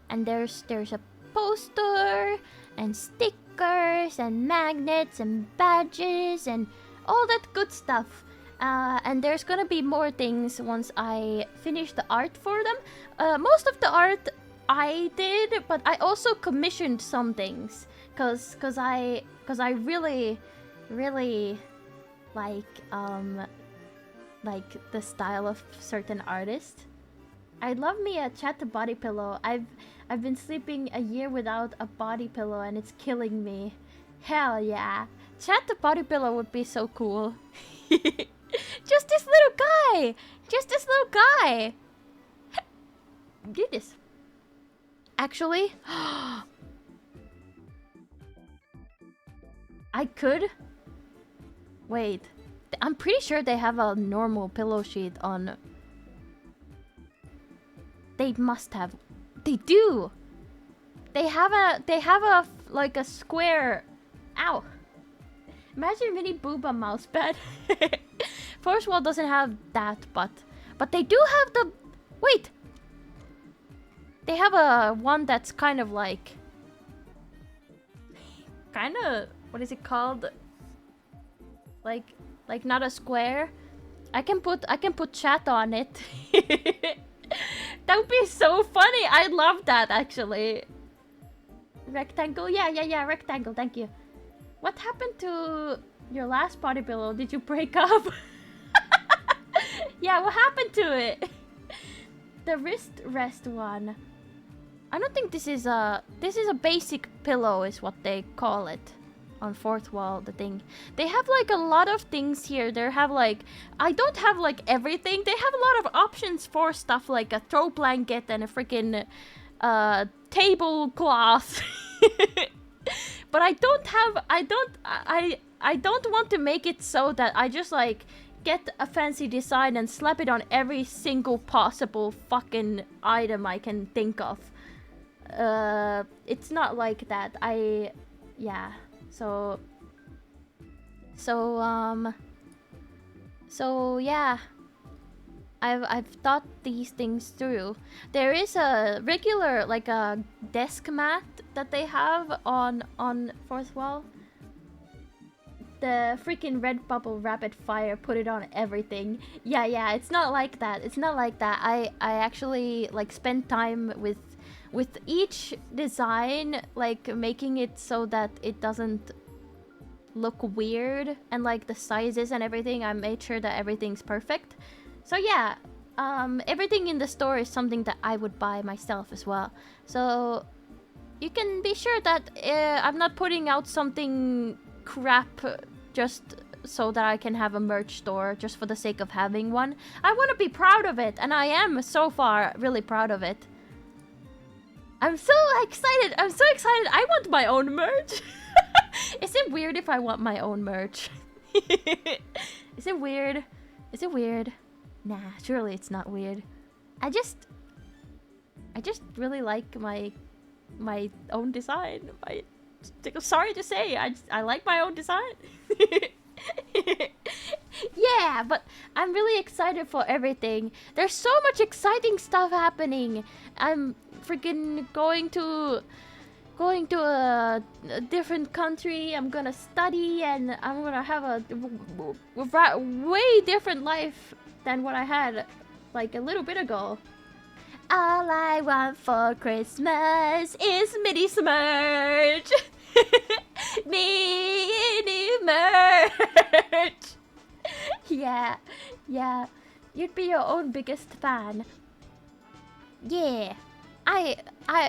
and there's a poster and stickers and magnets and badges and all that good stuff. And there's gonna be more things once I finish the art for them. Most of the art I did, but I also commissioned some things cause I really like the style of certain artists. I love me a chat body pillow. I've been sleeping a year without a body pillow and it's killing me. Hell yeah. Chat body pillow would be so cool. Just this little guy. Just this little guy. Get this. Actually, I could. Wait. I'm pretty sure they have a normal pillow sheet on. They must have. They do. They have a like a square. Ow. Imagine mini booba mouse pad. Force Wall doesn't have that, but they do have the. Wait. They have a one that's kind of like. What is it called? Like not a square. I can put chat on it. That would be so funny. I love that actually. Rectangle? Yeah, rectangle, thank you. What happened to your last body pillow? Did you break up? Yeah, what happened to it? The wrist rest one. I don't think this is a basic pillow is what they call it. On Fourth Wall, the thing. They have like a lot of things here. They have like, I don't have like everything. They have a lot of options for stuff like a throw blanket and a freaking tablecloth. But I don't want to make it so that I just like get a fancy design and slap it on every single possible fucking item I can think of. It's not like that. Yeah. So yeah, I've thought these things through. There is a regular like a desk mat that they have on Fourth Wall. The freaking Redbubble rapid fire put it on everything. Yeah, it's not like that. It's not like that. I actually like spend time with each design, like making it so that it doesn't look weird, and like the sizes and everything, I made sure that everything's perfect. So yeah, everything in the store is something that I would buy myself as well. So you can be sure that I'm not putting out something crap just so that I can have a merch store just for the sake of having one. I want to be proud of it, and I am so far really proud of it. I'm so excited. I'm so excited. I want my own merch. Is it weird if I want my own merch? Is it weird? Is it weird? Nah, surely it's not weird. I just really like my own design. Sorry to say, I like my own design. Yeah, but I'm really excited for everything. There's so much exciting stuff happening. I'm freaking going to a different country. I'm gonna study, and I'm gonna have a way different life than what I had like a little bit ago. All I want for Christmas is mini merch. Mini merch. Yeah, you'd be your own biggest fan. Yeah. If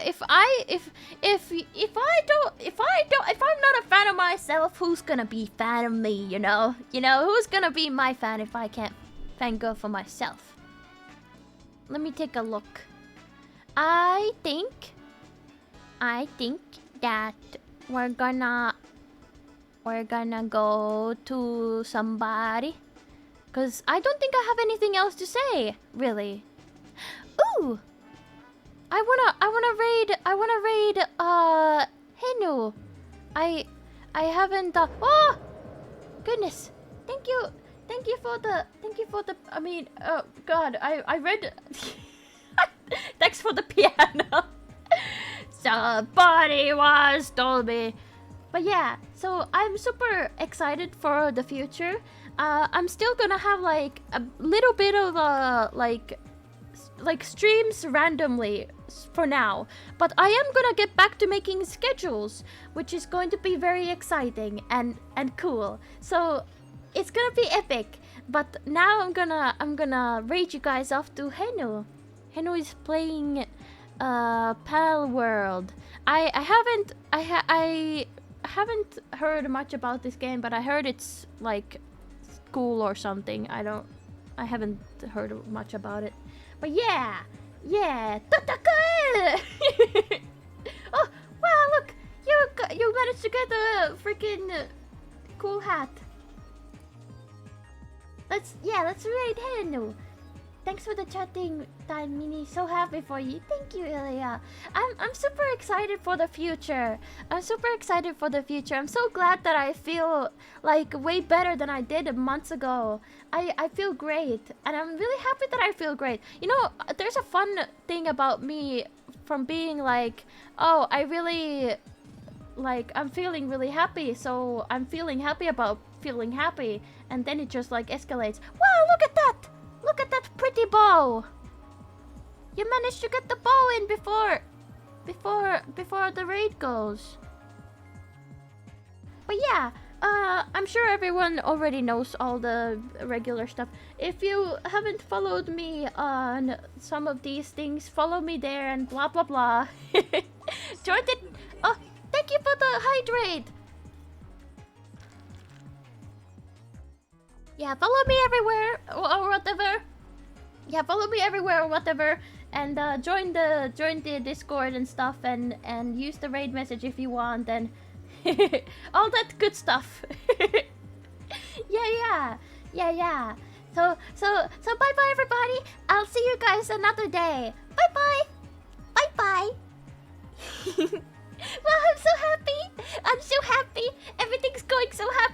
I'm not a fan of myself, who's gonna be fan of me, you know? Who's gonna be my fan if I can't fangirl for myself? Let me take a look. I think that we're gonna go to somebody, cause I don't think I have anything else to say, really. Ooh! I wanna raid Henu. I haven't oh goodness. Thank you for the I mean, oh god, I read thanks for the piano. Somebody once told me. But yeah, so I'm super excited for the future. I'm still gonna have like a little bit of like streams randomly for now, but I am gonna get back to making schedules, which is going to be very exciting and cool. So it's gonna be epic. But now I'm gonna raid you guys off to Henu. Henu is playing Pal World. I haven't heard much about this game, but I heard it's like cool or something. I haven't heard much about it. But yeah, Tatakae! Oh wow, look, you managed to get a freaking cool hat. Let's raid Henu. Thanks for the chatting time, Mini. So happy for you. Thank you, Ilya. I'm super excited for the future. I'm so glad that I feel like way better than I did months ago. I feel great, and I'm really happy that I feel great. You know, there's a fun thing about me from being like, oh, I'm feeling really happy, so I'm feeling happy about feeling happy, and then it just like escalates. Wow, look at that! Look at that pretty bow! You managed to get the bow in before the raid goes. But yeah, I'm sure everyone already knows all the regular stuff. If you haven't followed me on some of these things, follow me there and blah blah blah. Join it. Oh, thank you for the hydrate. Yeah, follow me everywhere or whatever. Yeah, follow me everywhere or whatever, and join the Discord and stuff, and use the raid message if you want, and all that good stuff. Yeah. So bye bye everybody. I'll see you guys another day. Bye bye. Well, I'm so happy. Everything's going so happy.